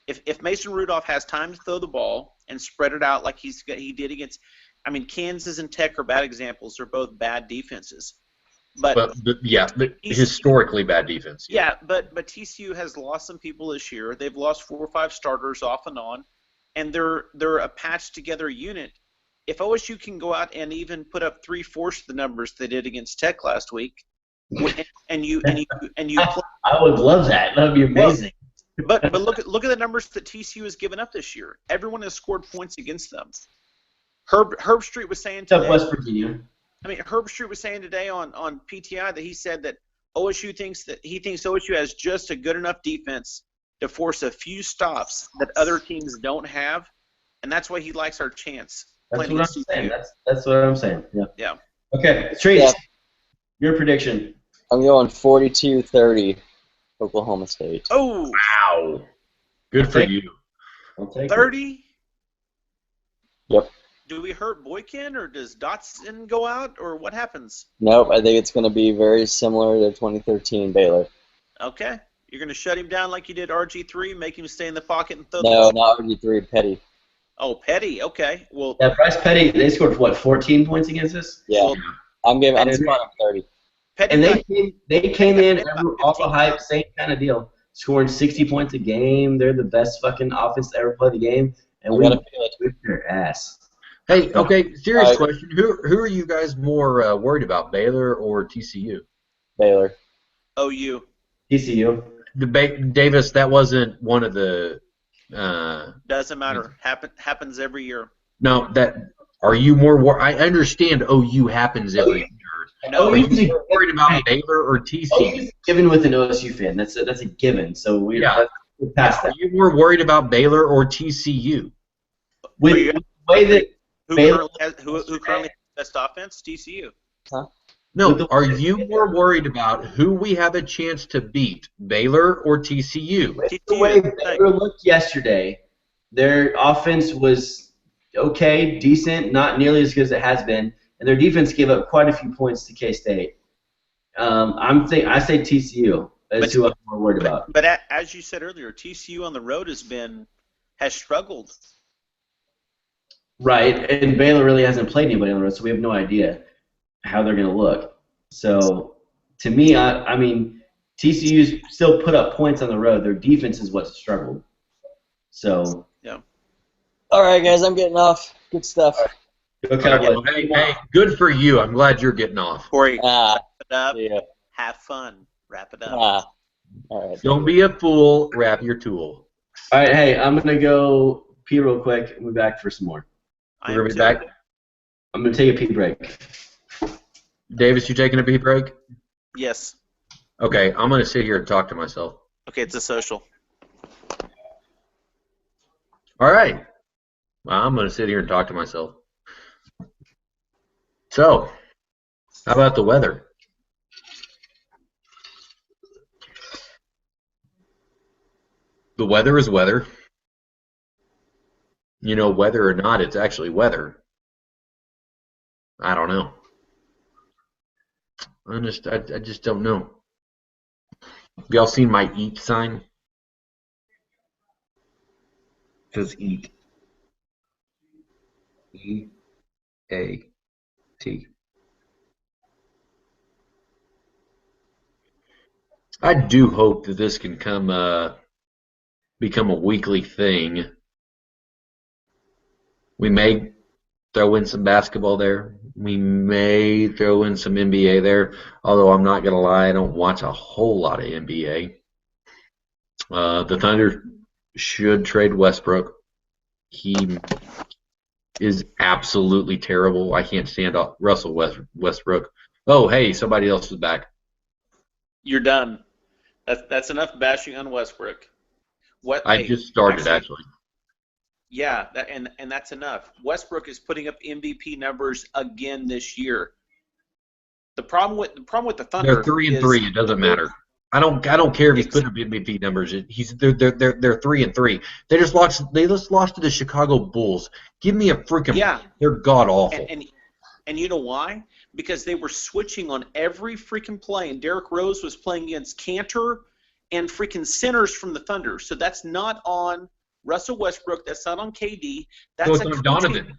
If Mason Rudolph has time to throw the ball and spread it out like he did against, Kansas and Tech are bad examples. They're both bad defenses. But historically bad defense. Yeah, but TCU has lost some people this year. They've lost 4 or 5 starters off and on, and they're a patched together unit. If OSU can go out and even put up 3/4 of the numbers they did against Tech last week, and you play, I would love that. That would be amazing. But look at the numbers that TCU has given up this year. Everyone has scored points against them. Herb Street was saying today. West Virginia. Herb Street was saying today on PTI that he said that OSU thinks OSU has just a good enough defense to force a few stops that other teams don't have, and that's why he likes our chance. That's what I'm saying. That's what I'm saying. Yeah. Yeah. Okay, Treats, your prediction. I'm going 42-30, Oklahoma State. Oh. Wow. Good for you. 30? Yep. Do we hurt Boykin, or does Dotson go out, or what happens? Nope, I think it's going to be very similar to 2013 Baylor. Okay. You're going to shut him down like you did RG3, make him stay in the pocket and throw the ball? No, not RG3, Petty. Oh, Petty. Okay. Well. Yeah, Bryce Petty. They scored 14 points against us. Yeah, Well, I'm scoring 30. Petty And they came in off the hype, same kind of deal, scoring 60 points a game. They're the best fucking offense to ever play the game, and we whipped their ass. Hey, okay, serious question. Who are you guys more worried about, Baylor or TCU? Baylor. OU. TCU. Davis, that wasn't one of the. Doesn't matter. Happens every year. No, are you more? I understand OU happens every year. No, are you more worried about Baylor or TCU? OU's given with an OSU fan. That's a given. So we're past that. Are you more worried about Baylor or TCU? With the way that who currently has the best offense? TCU. Huh? No, are you more worried about who we have a chance to beat, Baylor or TCU? The way Baylor looked yesterday, their offense was okay, decent, not nearly as good as it has been, and their defense gave up quite a few points to K-State. I say TCU is who I'm more worried about. But as you said earlier, TCU on the road has struggled. Right, and Baylor really hasn't played anybody on the road, so we have no idea how they're going to look. So, to me, I mean, TCU's still put up points on the road. Their defense is what's struggled. So. Yeah. All right, guys, I'm getting off. Good stuff. Okay, hey, good for you. I'm glad you're getting off. Corey, wrap it up. Yeah. Have fun. Wrap it up. All right. Don't be a fool. Wrap your tool. All right, hey, I'm going to go pee real quick and we'll be back for some more. We're going to be back. I'm going to take a pee break. Davis, you taking a pee break? Yes. Okay, I'm going to sit here and talk to myself. Okay, it's a social. All right. Well, I'm going to sit here and talk to myself. So, how about the weather? The weather is weather. You know, whether or not it's actually weather. I don't know. I just don't know. Y'all seen my eat sign? It says eat. E-A-T. I do hope that this can become a weekly thing. We may throw in some basketball there. We may throw in some NBA there. Although I'm not going to lie, I don't watch a whole lot of NBA. The Thunder should trade Westbrook. He is absolutely terrible. I can't stand Russell Westbrook. Oh, hey, somebody else is back. You're done. That's enough bashing on Westbrook. I just started, actually. Yeah, and that's enough. Westbrook is putting up MVP numbers again this year. The problem with the Thunder. They're 3-3. It doesn't matter. I don't care if he's putting up MVP numbers. They're 3-3. They just lost to the Chicago Bulls. Give me a freaking. Yeah. They're god awful. And you know why? Because they were switching on every freaking play, and Derrick Rose was playing against Cantor and freaking centers from the Thunder. So that's not on Russell Westbrook. That's not on KD. That's so it's on Donovan.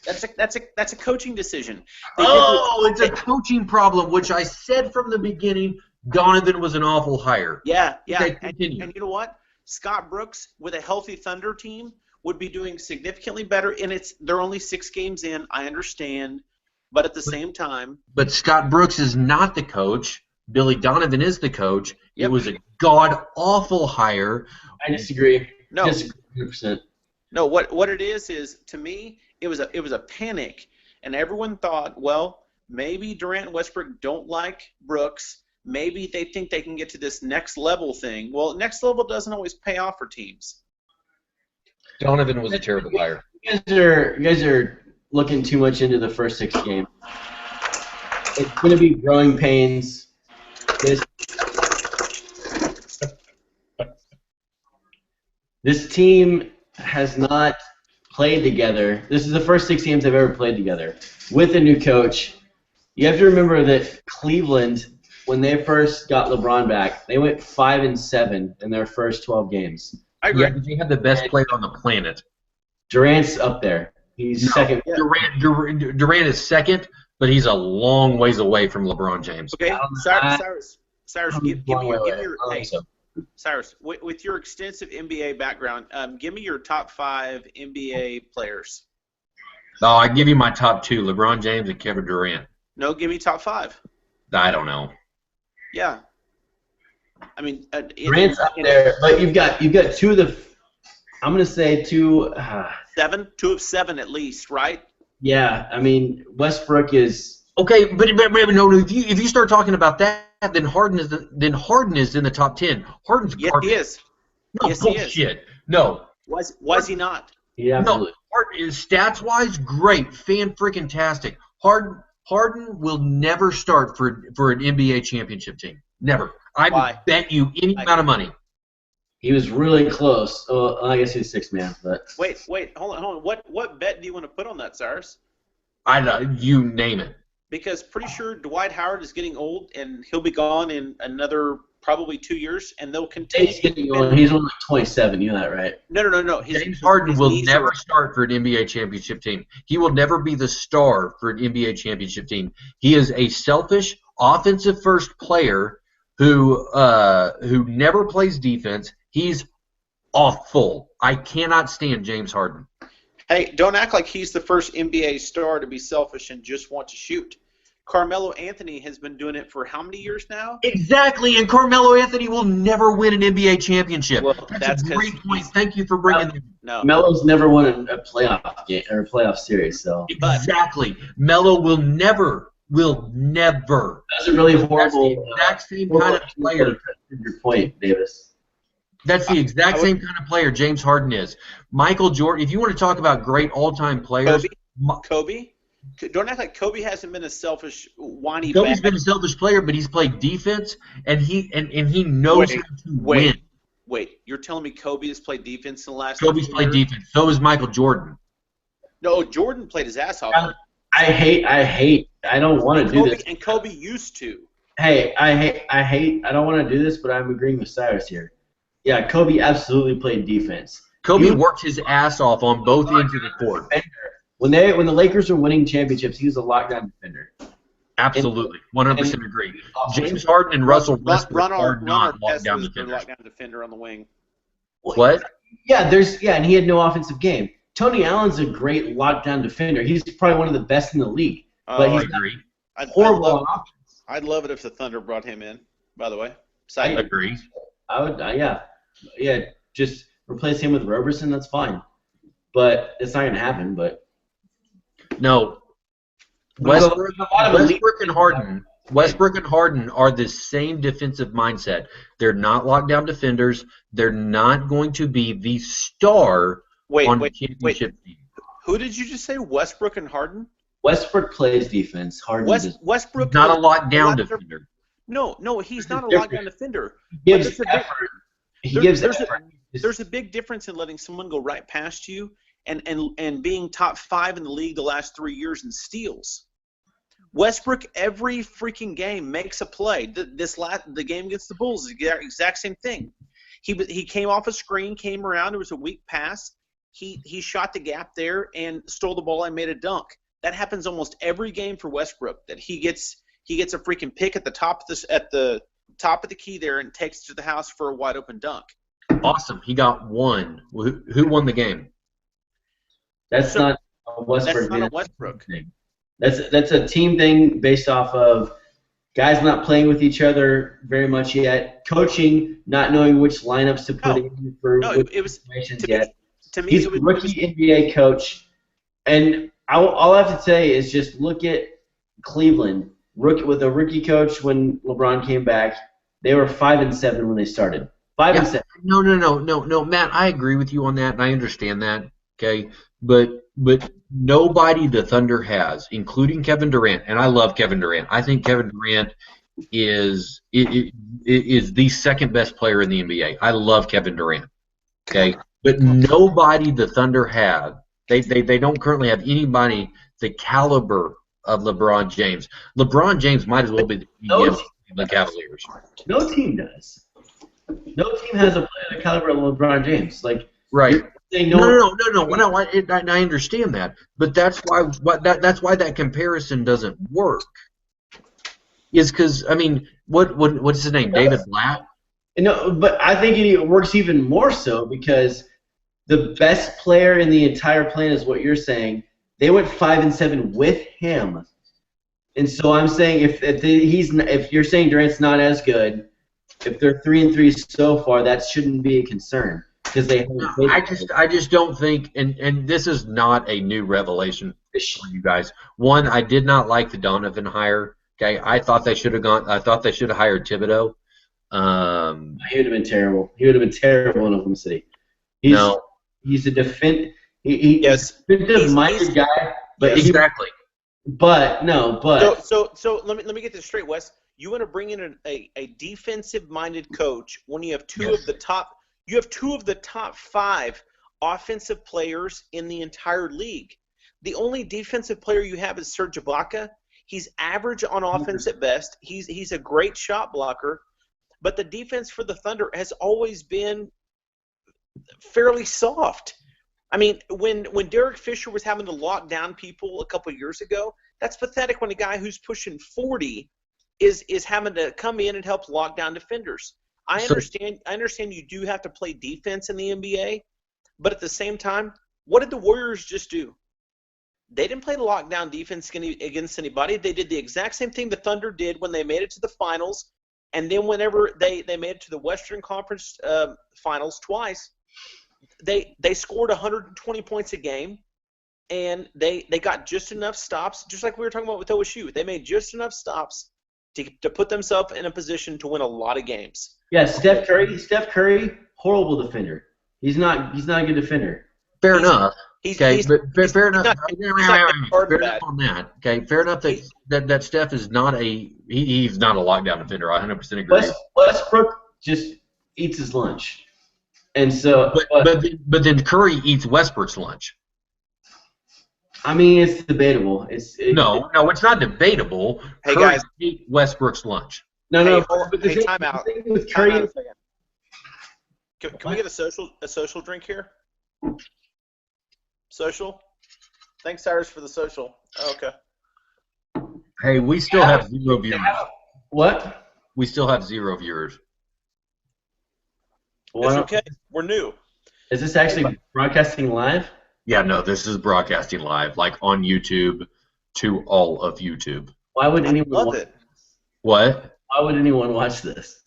That's a coaching decision. It's a coaching problem, which I said from the beginning. Donovan was an awful hire. Yeah. Okay, and you know what? Scott Brooks with a healthy Thunder team would be doing significantly better. And they're only 6 games in. I understand, but at the same time. But Scott Brooks is not the coach. Billy Donovan is the coach. Yep. It was a god awful hire. I disagree. No. Disagree 100%. No, what it is to me it was a panic, and everyone thought, well, maybe Durant and Westbrook don't like Brooks. Maybe they think they can get to this next level thing. Well, next level doesn't always pay off for teams. Donovan was a terrible hire. You guys are looking too much into the first 6 games. It's going to be growing pains. This team has not played together. This is the first 6 games they've ever played together with a new coach. You have to remember that Cleveland, when they first got LeBron back, they went 5-7 in their first 12 games. I agree. Yeah, they had the best player on the planet. Durant's up there. He's second. Durant is second, but he's a long ways away from LeBron James. Okay, Cyrus, give me your Cyrus, with your extensive NBA background, give me your top 5 NBA players. No, I give you my top 2: LeBron James and Kevin Durant. No, give me top 5. I don't know. Yeah. I mean, Durant's up there, but you've got 2 of the. I'm gonna say 2. 2 of 7 at least, right? Yeah, I mean Westbrook is. Okay, but no. If you start talking about that, then Harden is in the top 10. Harden's yes, garbage. he is. No, yes, bullshit. He is. No. Was he not? Yeah. No. Harden is stats-wise great, fan-freaking-tastic. Harden will never start for an NBA championship team. Never. I bet you any amount of money. He was really close. Oh, I guess he's 6 man, but. Wait, hold on. What bet do you want to put on that, Cyrus? You name it. Because pretty sure Dwight Howard is getting old, and he'll be gone in another probably 2 years, and they'll continue. He's getting old. He's only 27. You know that, right? No. James Harden will never start for an NBA championship team. He will never be the star for an NBA championship team. He is a selfish, offensive-first player who never plays defense. He's awful. I cannot stand James Harden. Hey, don't act like he's the first NBA star to be selfish and just want to shoot. Carmelo Anthony has been doing it for how many years now? Exactly, and Carmelo Anthony will never win an NBA championship. Well, that's a great point. Thank you for bringing that. No. Melo's never won a playoff game or a playoff series, so. Exactly. Melo will never. That's a really horrible. That's the exact same kind of player. Your point, Davis. That's the exact same kind of player James Harden is. Michael Jordan, if you want to talk about great all-time players. Kobe? Don't act like Kobe hasn't been a selfish, whiny Kobe's been a selfish player, but he's played defense, and he knows how to win. Wait, you're telling me Kobe has played defense in the last Kobe's played defense. So has Michael Jordan. No, Jordan played his ass off. I don't want to do this. And Kobe used to. Hey, I don't want to do this, but I'm agreeing with Cyrus here. Yeah, Kobe absolutely played defense. Kobe worked his ass off on both ends of the court. When the Lakers were winning championships, he was a lockdown defender. Absolutely, 100% agree. James Harden and Russell Westbrook are not lockdown Their defenders. lockdown defender on the wing. What? Yeah, and he had no offensive game. Tony Allen's a great lockdown defender. He's probably one of the best in the league. But I he's agree. horrible on offense. I'd love it if the Thunder brought him in. By the way, I agree. I would, yeah. Just replace him with Roberson. That's fine. But it's not going to happen. But No. Westbrook and Harden are the same defensive mindset. They're not lockdown defenders. They're not going to be the star on the championship team. Who did you just say? Westbrook and Harden? Westbrook plays defense. Harden Westbrook Not a lockdown defender. No, he's not a lockdown defender. He gives effort. There's a big difference in letting someone go right past you and being top 5 in the league the last 3 years in steals. Westbrook every freaking game makes a play. The game against the Bulls is the exact same thing. He came off a screen, came around. It was a weak pass. He shot the gap there and stole the ball and made a dunk. That happens almost every game for Westbrook. That he gets a freaking pick at the top of the key there and takes it to the house for a wide open dunk. Awesome. He got one. Who won the game? That's not a Westbrook. That's not a Westbrook. That's a team thing based off of guys not playing with each other very much yet, coaching not knowing which lineups to put in for it was situations to me, He's it was a rookie NBA coach, and all I have to say is just look at Cleveland. With a rookie coach when LeBron came back, they were 5-7 when they started. 5-7. No, Matt. I agree with you on that, and I understand that. Okay, but nobody the Thunder has, including Kevin Durant, and I love Kevin Durant. I think Kevin Durant is the second best player in the NBA. I love Kevin Durant. Okay, but nobody the Thunder have. They don't currently have anybody the caliber of LeBron James. LeBron James might as well be the GM of the Cavaliers. No team does. No team has a player the caliber of LeBron James. Right. No. I understand that, but that's why that comparison doesn't work. Is because what's his name? David Blatt. No, but I think it works even more so because the best player in the entire plan is what you're saying. They went 5-7 with him, and so I'm saying if you're saying Durant's not as good, if they're 3-3 so far, that shouldn't be a concern because they. I just don't think, and this is not a new revelation for you guys. One, I did not like the Donovan hire. Okay, I thought they should have hired Thibodeau. He would have been terrible. He would have been terrible in Oklahoma City. He's a defensive minded guy, but exactly. So let me get this straight, Wes. You want to bring in a defensive-minded coach when you have two of the top 5 offensive players in the entire league. The only defensive player you have is Serge Ibaka. He's average on offense at best. He's a great shot blocker, but the defense for the Thunder has always been fairly soft. I mean, when Derek Fisher was having to lock down people a couple of years ago, that's pathetic when a guy who's pushing 40 is having to come in and help lock down defenders. I understand you do have to play defense in the NBA, but at the same time, what did the Warriors just do? They didn't play the lockdown defense against anybody. They did the exact same thing the Thunder did when they made it to the finals, and then whenever they made it to the Western Conference finals twice, they scored 120 points a game, and they got just enough stops, just like we were talking about with OSU. They made just enough stops to put themselves in a position to win a lot of games. Yeah, Steph Curry, horrible defender. He's not a good defender. Fair enough. Fair enough. Fair enough on that. Okay, fair enough that Steph is not he's not a lockdown defender. I 100% agree. Westbrook just eats his lunch, and so. But then Curry eats Westbrook's lunch. I mean, it's debatable. No, it's not debatable. Hey Curry guys, ate Westbrook's lunch. No. Time out. With Curry, Can we get a social drink here? Social? Thanks, Cyrus, for the social. Oh, okay. Hey, we still have 0 viewers. What? We still have 0 viewers. It's okay. We're new. Is this actually broadcasting live? Yeah, no, this is broadcasting live, like on YouTube to all of YouTube. Why would anyone Love watch it. What? Why would anyone watch this?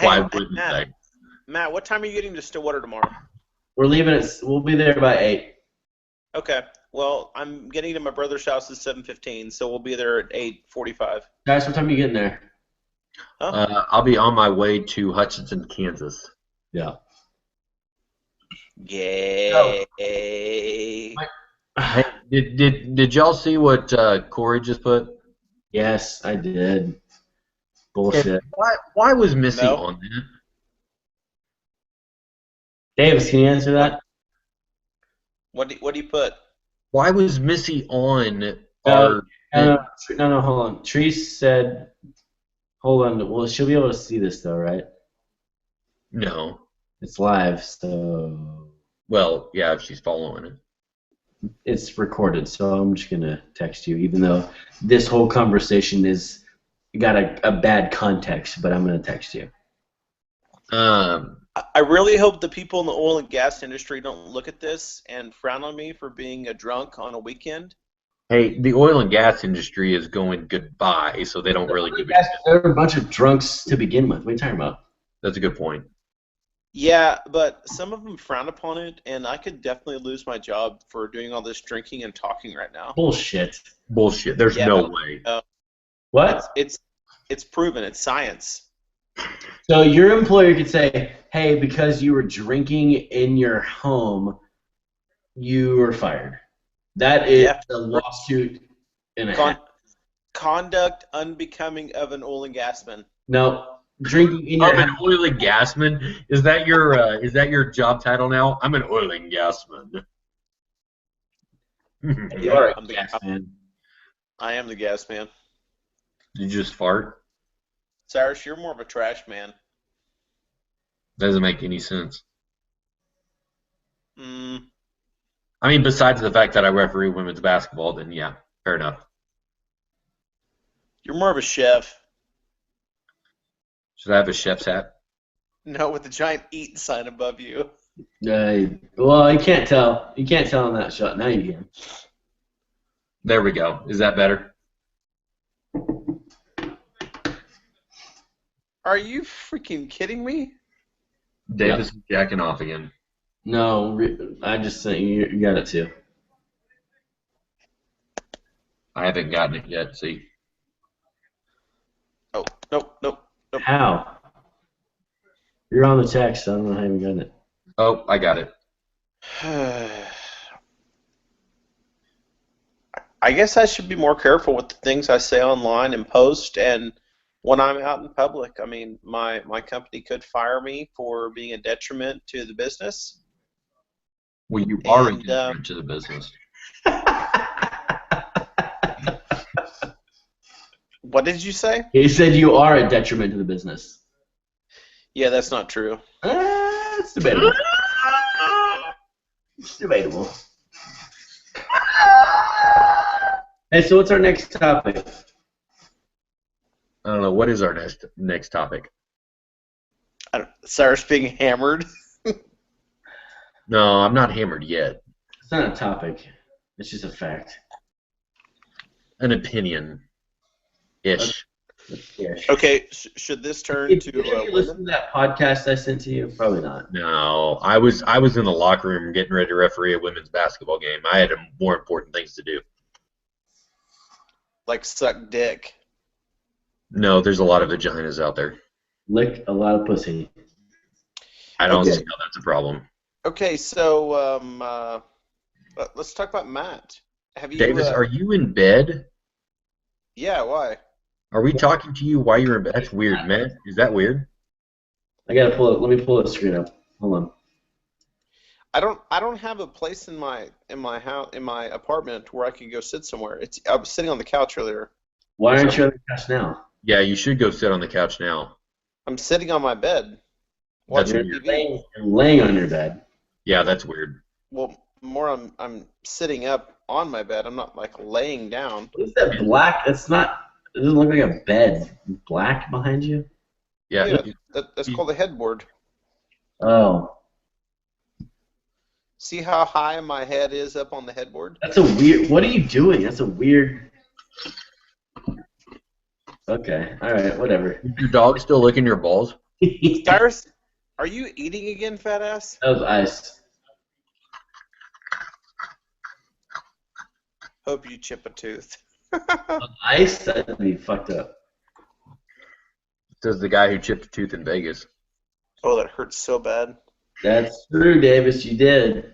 Why Hey, wouldn't Matt, they? Matt, what time are you getting to Stillwater tomorrow? We're leaving at. We'll be there by 8. Okay. Well, I'm getting to my brother's house at 7:15, so we'll be there at 8:45. Guys, what time are you getting there? I'll be on my way to Hutchinson, Kansas. Yeah. Yay. Hey, did y'all see what Corey just put? Yes, I did. Bullshit. Why was Missy No. on that? Davis, can you answer that? What do you put? Why was Missy on No, our? No, hold on. Treese said, hold on. Well, she'll be able to see this, though, right? No. It's live, so Well, yeah, if she's following it. it's recorded, so I'm just going to text you, even though this whole conversation is got a bad context, but I'm going to text you. I really hope the people in the oil and gas industry don't look at this and frown on me for being a drunk on a weekend. Hey, the oil and gas industry is going goodbye, so they don't really give a shit. There were a bunch of drunks to begin with. What are you talking about? That's a good point. Yeah, but some of them frown upon it, and I could definitely lose my job for doing all this drinking and talking right now. Bullshit. Bullshit. There's Yeah. no way. What? It's proven. It's science. So your employer could say, hey, because you were drinking in your home, you were fired. That is Yeah. a lawsuit and a half. Conduct unbecoming of an oil and gasman. No, drinking in your I'm an oil and gasman. Is that your job title now? I'm an oil and gasman. You are I'm a the- gas man. I am the gas man. Did you just fart? Cyrus, you're more of a trash man. Doesn't make any sense. Mm, I mean, besides the fact that I referee women's basketball, then yeah, fair enough. you're more of a chef. Should I have a chef's hat? No, with the giant eat sign above you. Well, you can't tell. You can't tell on that shot. Now you can. There we go. Is that better? Are you freaking kidding me? Davis is jacking off again. No, I just sent you. You got it too. I haven't gotten it yet. See. Oh, nope. How? You're on the text. I don't know how you got it. Oh, I got it. I guess I should be more careful with the things I say online and post and when I'm out in public. I mean, my company could fire me for being a detriment to the business. Well, you are a And, detriment to the business. What did you say? He said you are a detriment to the business. Yeah, that's not true. It's debatable. It's debatable. Hey, so what's our next topic? I don't know. What is our next topic? Cyrus being hammered. No, I'm not hammered yet. It's not a topic. It's just a fact. An opinion. Ish. Yes. Okay, should this turn Did to you listen to that podcast I sent to you? Probably not. No, I was in the locker room getting ready to referee a women's basketball game. I had more important things to do. like suck dick? No, there's a lot of vaginas out there. Lick a lot of pussy. I don't Okay. see how that's a problem. Okay, so let's talk about Matt. Have you? Davis, are you in bed? Yeah, why? Are we talking to you while you're in bed? That's weird, Matt. Is that weird? I gotta pull it. Let me pull the screen up. Hold on. I don't have a place in my house in my apartment where I can go sit somewhere. I was sitting on the couch earlier. Why aren't you on the couch now? Yeah, you should go sit on the couch now. I'm sitting on my bed That's watching weird. TV. You're laying on your bed. Yeah, that's weird. Well, more I'm sitting up on my bed. I'm not like laying down. What is that black? That's not. It doesn't look like a bed. Black behind you? Yeah. Yeah, that's called a headboard. Oh, See how high my head is up on the headboard? that's a weird. What are you doing? That's a weird. Okay. All right. Whatever. Is your dog still licking your balls? That Cyrus, are you eating again, fat ass? was ice. Hope you chip a tooth. Ice? That'd be fucked up. Says the guy who chipped a tooth in Vegas. Oh, that hurts so bad. That's true, Davis. You did.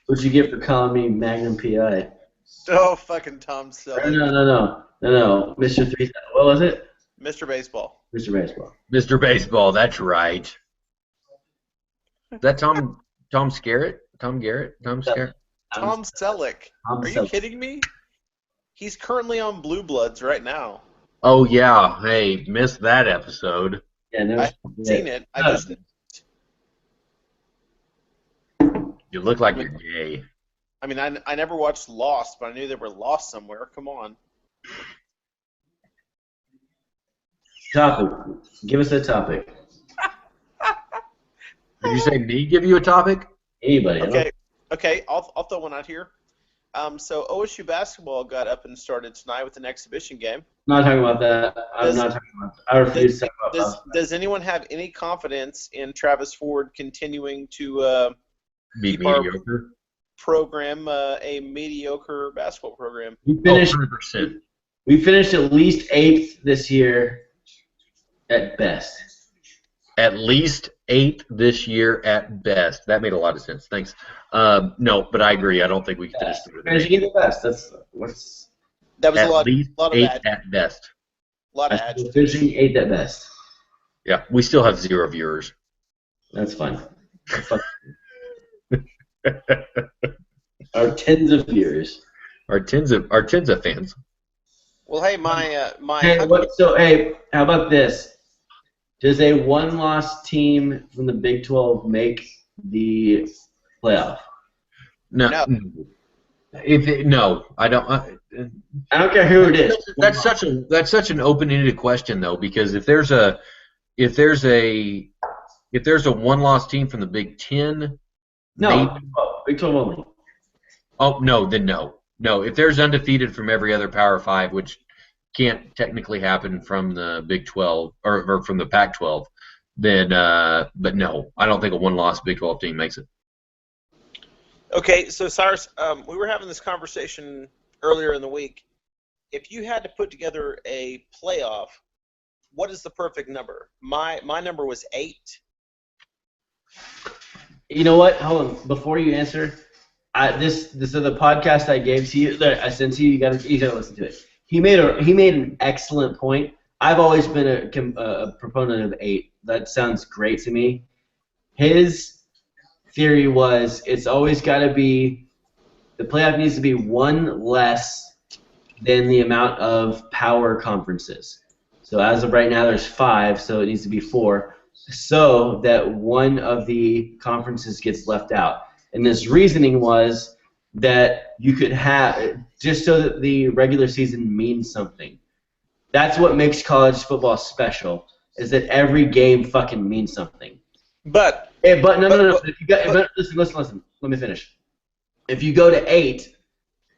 What'd you get for calling me Magnum PI? Oh, fucking Tom No, Selleck. no. Mr. 3000. What was it? Mr. Baseball. Mr. Baseball. Mr. Baseball, that's right. Is that Tom Skerritt? Tom Garrett? Tom Skerritt? Tom Selleck. Tom Are you Selleck. kidding me? He's currently on Blue Bloods right now. Oh, yeah. Hey, missed that episode. Yeah, no. I've seen it. I just You look like you're gay. I mean, I never watched Lost, but I knew they were lost somewhere. Come on. Topic. Give us a topic. Did you say me give you a topic? Anybody. Okay. I'll throw one out here. So OSU basketball got up and started tonight with an exhibition game. I'm not talking about that. I'm not talking about that. I refuse to talk about that. Does anyone have any confidence in Travis Ford continuing to Be keep our mediocre. program a mediocre basketball program? We finished. 100%. We finished at least 8th this year, at best. At least 8th this year at best. That made a lot of sense. Thanks. No, but I agree. I don't think we can finish better than Finishing 8th. at the best. That's what's. That was At a lot least of 8th at best. adjectives. Finishing 8th at best. Yeah, we still have 0 viewers. That's fine. Fuck. Our tens of viewers. Our tens of fans. Well, hey, my Hey, hey, how about this? Does a one-loss team from the Big 12 make the playoff? No. No. No, I don't. I don't care who it is. That's such an open-ended question though, because if there's a one-loss team from the Big 10, No, Big 12 only. oh no, then no. If there's undefeated from every other Power 5, which can't technically happen from the Big 12 or from the Pac-12, then but no, I don't think a one-loss Big 12 team makes it. Okay, so Cyrus, we were having this conversation earlier in the week. If you had to put together a playoff, what is the perfect number? My number was 8. You know what? Hold on. Before you answer, this is the podcast I gave to you. That I sent to you. You gotta listen to it. He made an excellent point. I've always been a proponent of 8. That sounds great to me. His theory was it's always got to be the playoff needs to be one less than the amount of power conferences. So as of right now, there's 5, so it needs to be 4, so that one of the conferences gets left out. And this reasoning was that you could have, just so that the regular season means something. That's what makes college football special, is that every game fucking means something. But No. If you got, listen. Let me finish. If you go to 8,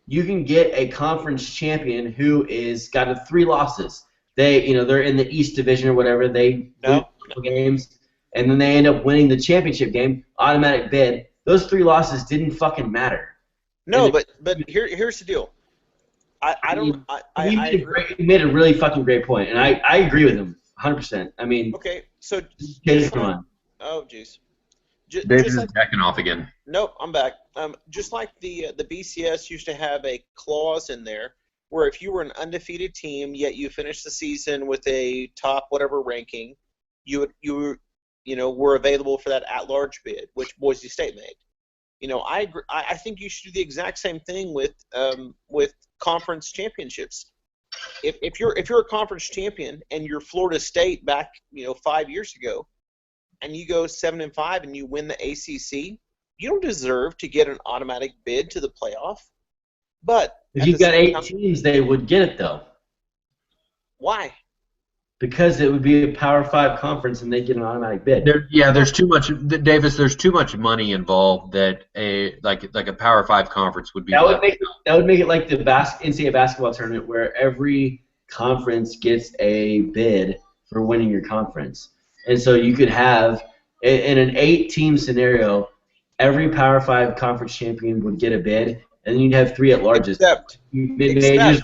you can get a conference champion who is got 3 losses. They're in the East Division or whatever. They lose games, and then they end up winning the championship game. Automatic bid. Those 3 losses didn't fucking matter. no, but here's the deal. He made a really fucking great point, and I agree with him 100%. I mean, Okay, so come on. oh jeez. David is backing off again. Nope, I'm back. Just like the BCS used to have a clause in there where if you were an undefeated team yet you finished the season with a top whatever ranking, you were available for that at-large bid, which Boise State made. I agree. I think you should do the exact same thing with conference championships. If you're a conference champion and you're Florida State back 5 years ago, and you go 7-5 and you win the ACC, you don't deserve to get an automatic bid to the playoff. But If at you the got same 8 time- teams, they would get it though, why? because it would be a Power 5 conference and they get an automatic bid. There's too much, Davis. There's too much money involved that a Power 5 conference would be. That would make it like the NCAA basketball tournament where every conference gets a bid for winning your conference, and so you could have in an 8-team scenario, every Power 5 conference champion would get a bid, and then you'd have 3 at larges.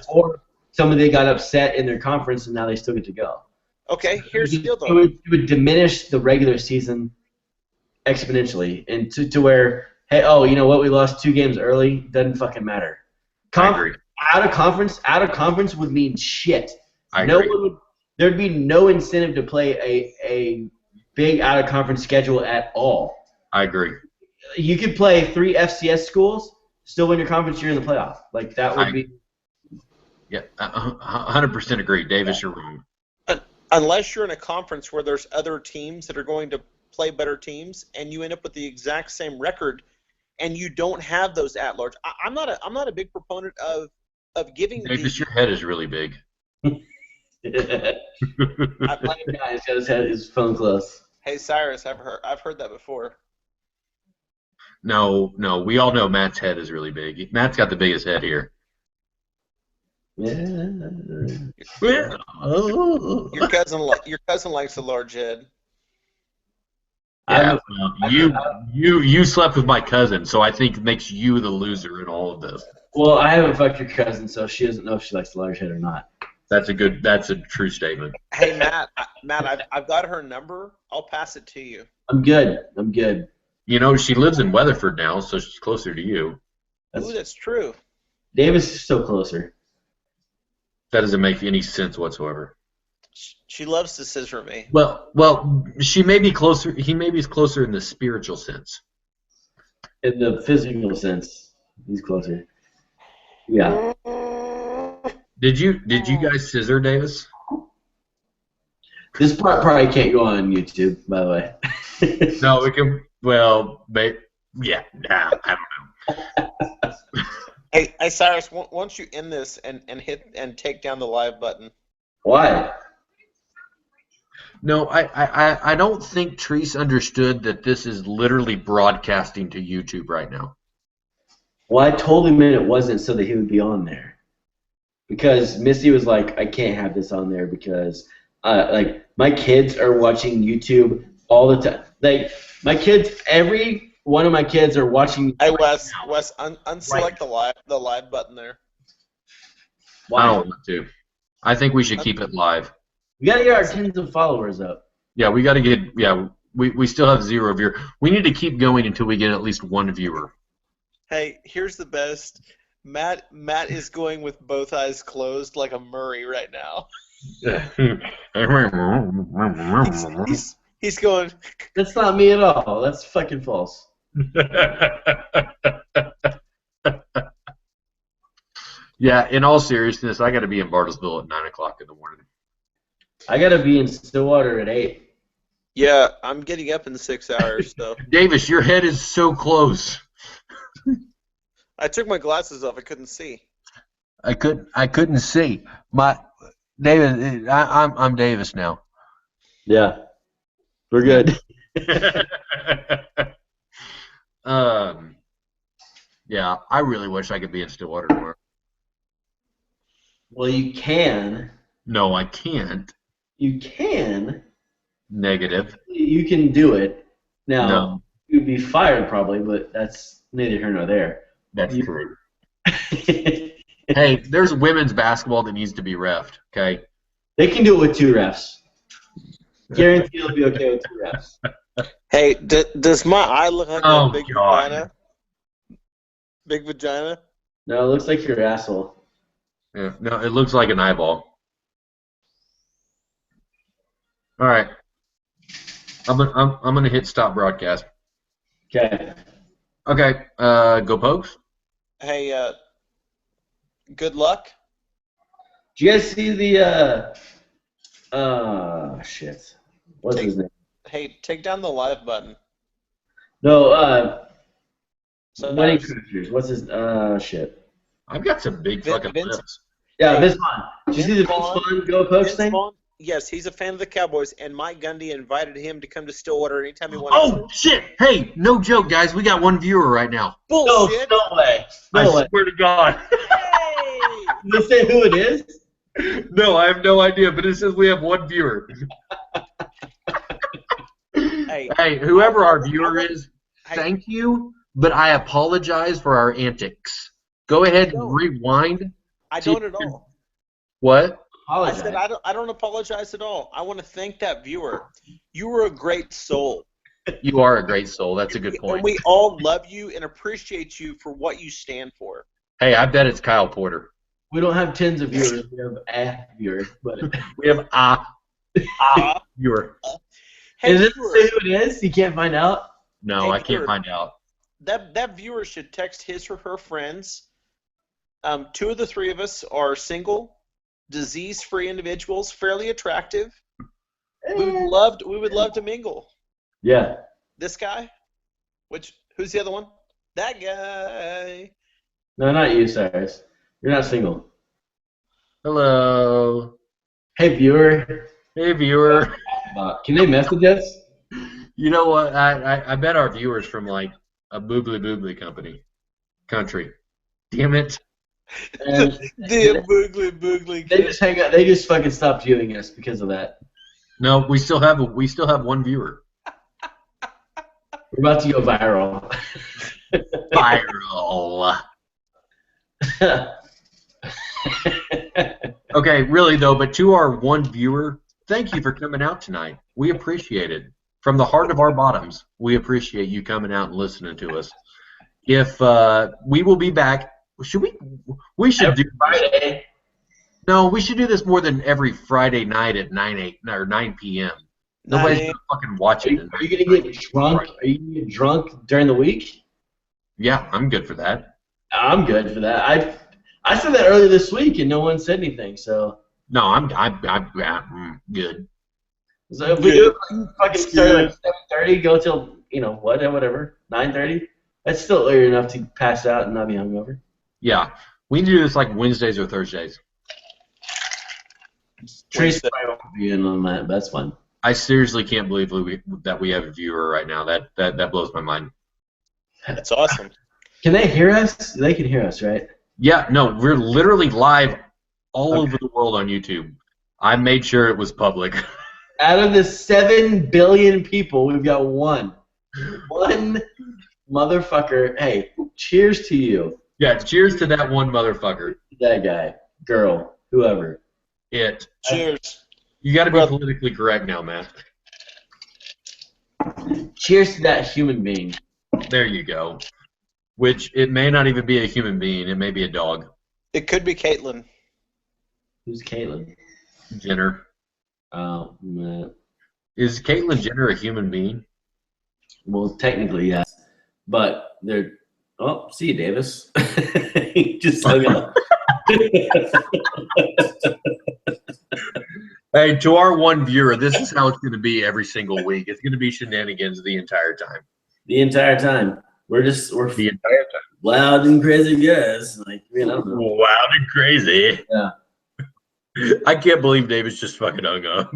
Or somebody got upset in their conference and now they still get to go. Okay, here's the deal It though. would diminish the regular season exponentially, and to where, hey, oh, you know what? We lost 2 games early. Doesn't fucking matter. I agree. Out of conference would mean shit. I agree. There'd be no incentive to play a big out of conference schedule at all. I agree. You could play 3 FCS schools, still win your conference. You're in the playoff. Like that would be. Yeah, 100% agree. Davis, you're wrong. Unless you're in a conference where there's other teams that are going to play better teams, and you end up with the exact same record, and you don't have those at large. I'm not a big proponent of giving. Davis, your head is really big. Guys got his phone close. Hey Cyrus, I've heard that before. No, we all know Matt's head is really big. Matt's got the biggest head here. Yeah. Your cousin likes a large head. Yeah, well, you slept with my cousin, so I think it makes you the loser in all of this. Well, I haven't fucked your cousin, so she doesn't know if she likes the large head or not. That's a true statement. Hey Matt, I've got her number. I'll pass it to you. I'm good. You know, she lives in Weatherford now, so she's closer to you. Ooh, that's true. Davis is still closer. That doesn't make any sense whatsoever. She loves to scissor me. Well, she may be closer. He may be closer in the spiritual sense. In the physical sense, he's closer. Yeah. Did you guys scissor, Davis? This part probably can't go on YouTube, by the way. No, we can. Well, yeah. Nah, I don't know. Hey Cyrus, once you end this and hit and take down the live button. Why? No, I don't think Treese understood that this is literally broadcasting to YouTube right now. Well, I told him it wasn't so that he would be on there. Because Missy was like, I can't have this on there because, like, my kids are watching YouTube all the time. Like, my kids, every one of my kids are watching. Hey Wes, unselect the live button there. Why? I don't want to. I think we should keep it live. We gotta get our tens of followers up. Yeah, we got to get. Yeah, we still have 0 viewer. We need to keep going until we get at least 1 viewer. Hey, here's the best. Matt is going with both eyes closed like a Murray right now. He's going. That's not me at all. That's fucking false. Yeah, in all seriousness, I got to be in Bartlesville at 9 o'clock in the morning. I gotta be in Stillwater at 8. Yeah, I'm getting up in 6 hours. So Davis, your head is so close. I took my glasses off. I couldn't see. I couldn't see. Davis, I'm Davis now. Yeah, we're good. Yeah, I really wish I could be in Stillwater tomorrow. Well, you can. No, I can't. You can. Negative. You can do it. Now, No. you'd be fired probably, but that's neither here nor there. That's true. Hey, there's women's basketball that needs to be reffed, okay? They can do it with 2 refs. Guarantee it'll be okay with 2 refs. Hey, does my eye look like Oh, a big God. vagina? Big vagina? No, it looks like your asshole. Yeah, no, it looks like an eyeball. All right. I'm gonna hit stop broadcast. Okay. Okay, go Pokes. Hey, good luck. Did you guys see the shit. What's his name? Hey, take down the live button. No, Wedding Crashers. What's his? Shit. I've got some big fucking Vince- lips. Yeah, Vince Vaughn. Did you see the Vince Vaughn- Vaughn Go Post Vince thing? Vaughn, yes, he's a fan of the Cowboys, and Mike Gundy invited him to come to Stillwater anytime he wanted Oh shit! Hey, no joke, guys. We got one viewer right now. to. No, Bullshit! no way. No way. Swear to God. Hey! Did they say who it is? No, I have no idea, but it says we have one viewer. Hey, Hey, whoever our viewer is, hey, thank you, but I apologize for our antics. Go ahead and rewind. I don't at all. What? I said I don't apologize at all. I want to thank that viewer. You were a great soul. You are a great soul. That's a good And point. we all love you and appreciate you for what you stand for. Hey, I bet it's Kyle Porter. We don't have tens of viewers. We have a viewer. But We have a viewer. Hey, is it viewer, say who it is? You can't find out. No, Hey, I can't viewer. find out. that viewer should text his or her friends. 2 of the 3 of us are single, disease-free individuals, fairly attractive. We would love to mingle. Yeah. This guy, who's the other one? That guy. No, not you, Cyrus. You're not single. Hello. Hey, viewer. Hey, viewer. Can they message us? You know what? I bet our viewers from like a boobly country. Damn it. And The boogly they just hang out. They just fucking stopped viewing us because of that. No, we still have one viewer. We're about to go viral. Viral. Okay, really though, but to our one viewer, thank you for coming out tonight. We appreciate it. From the heart of our bottoms, we appreciate you coming out and listening to us. If we will be back, should we should do Friday. No, we should do this more than every Friday night at 9 p.m. Nobody's gonna fucking watch it. Are you gonna get drunk? Are you gonna get drunk during the week? Yeah, I'm good for that. I'm good for that. I said that earlier this week and no one said anything. So No, I'm good. so if we do it fucking start at like 7:30, go till whatever 9:30. That's still early enough to pass out and not be hungover. Yeah, we can do this like Wednesdays or Thursdays. Trace probably won't be in on that, but that's fun. I seriously can't believe that we have a viewer right now. That blows my mind. That's awesome. Can they hear us? They can hear us, right? Yeah, no, we're literally live all over the world on YouTube. I made sure it was public. Out of the 7 billion people, we've got one motherfucker. Hey, cheers to you. Yeah, cheers to that one motherfucker. That guy, girl, whoever. It. Cheers. You got to be Brother. politically correct now, Matt. Cheers to that human being. There you go. Which it may not even be a human being. It may be a dog. It could be Caitlin. Who's Caitlyn? Jenner. Oh, man. Is Caitlyn Jenner a human being? Well, technically, yes. But they're... Oh, see you, Davis. He just hung up. Hey, to our one viewer, this is how it's going to be every single week. It's going to be shenanigans the entire time. The entire time. We're The entire time. loud and crazy guys. Like, I don't know. Wild and crazy. Yeah. I can't believe Davis just fucking hung up.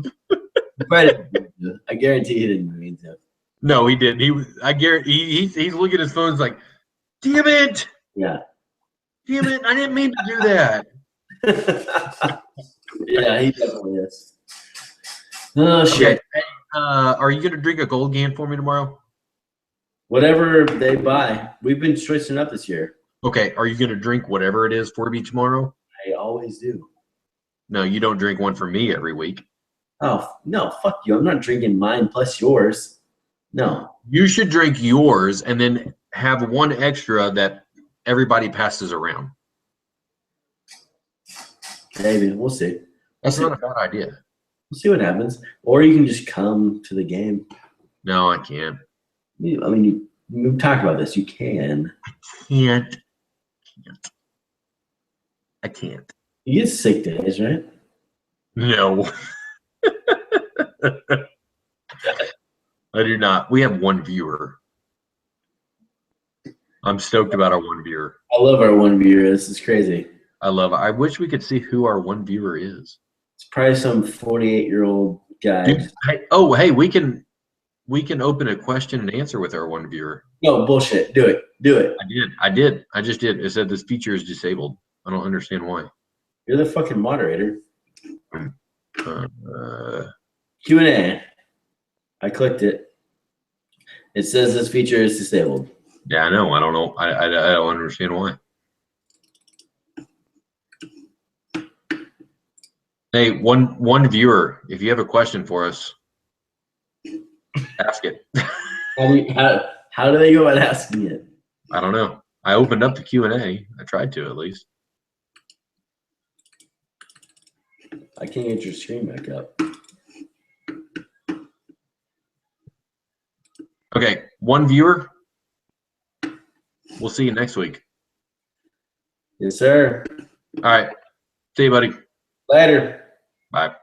I guarantee he didn't mean to. No, he didn't. I guarantee he's looking at his phone. Like, damn it, Yeah. damn it! I didn't mean to do that. Yeah, he definitely is. Oh, Okay. shit. Hey, are you gonna drink a gold can for me tomorrow? Whatever they buy. We've been switching up this year. Okay. Are you gonna drink whatever it is for me tomorrow? I always do. No, you don't drink one for me every week. Oh, no, fuck you. I'm not drinking mine plus yours. No. You should drink yours and then have one extra that everybody passes around. Maybe. We'll see. That's not a bad idea. We'll see what happens. Or you can just come to the game. No, I can't. We've talked about this. You can. I can't. You get sick days, right? No. I do not. We have one viewer. I'm stoked about our one viewer. I love our one viewer. This is crazy. I wish we could see who our one viewer is. It's probably some 48-year-old guy. Dude, hey, we can open a question and answer with our one viewer. No bullshit. Do it. I just did. It said this feature is disabled. I don't understand why. You're the fucking moderator. Uh, Q&A. I clicked it. It says this feature is disabled. yeah, I know. I don't know. I don't understand why. Hey, one viewer, if you have a question for us, ask it. How do they go about asking it? I don't know. I opened up the Q&A. I tried to, at least. I can't get your screen back up. Okay, one viewer. We'll see you next week. Yes, sir. All right. See you, buddy. Later. Bye.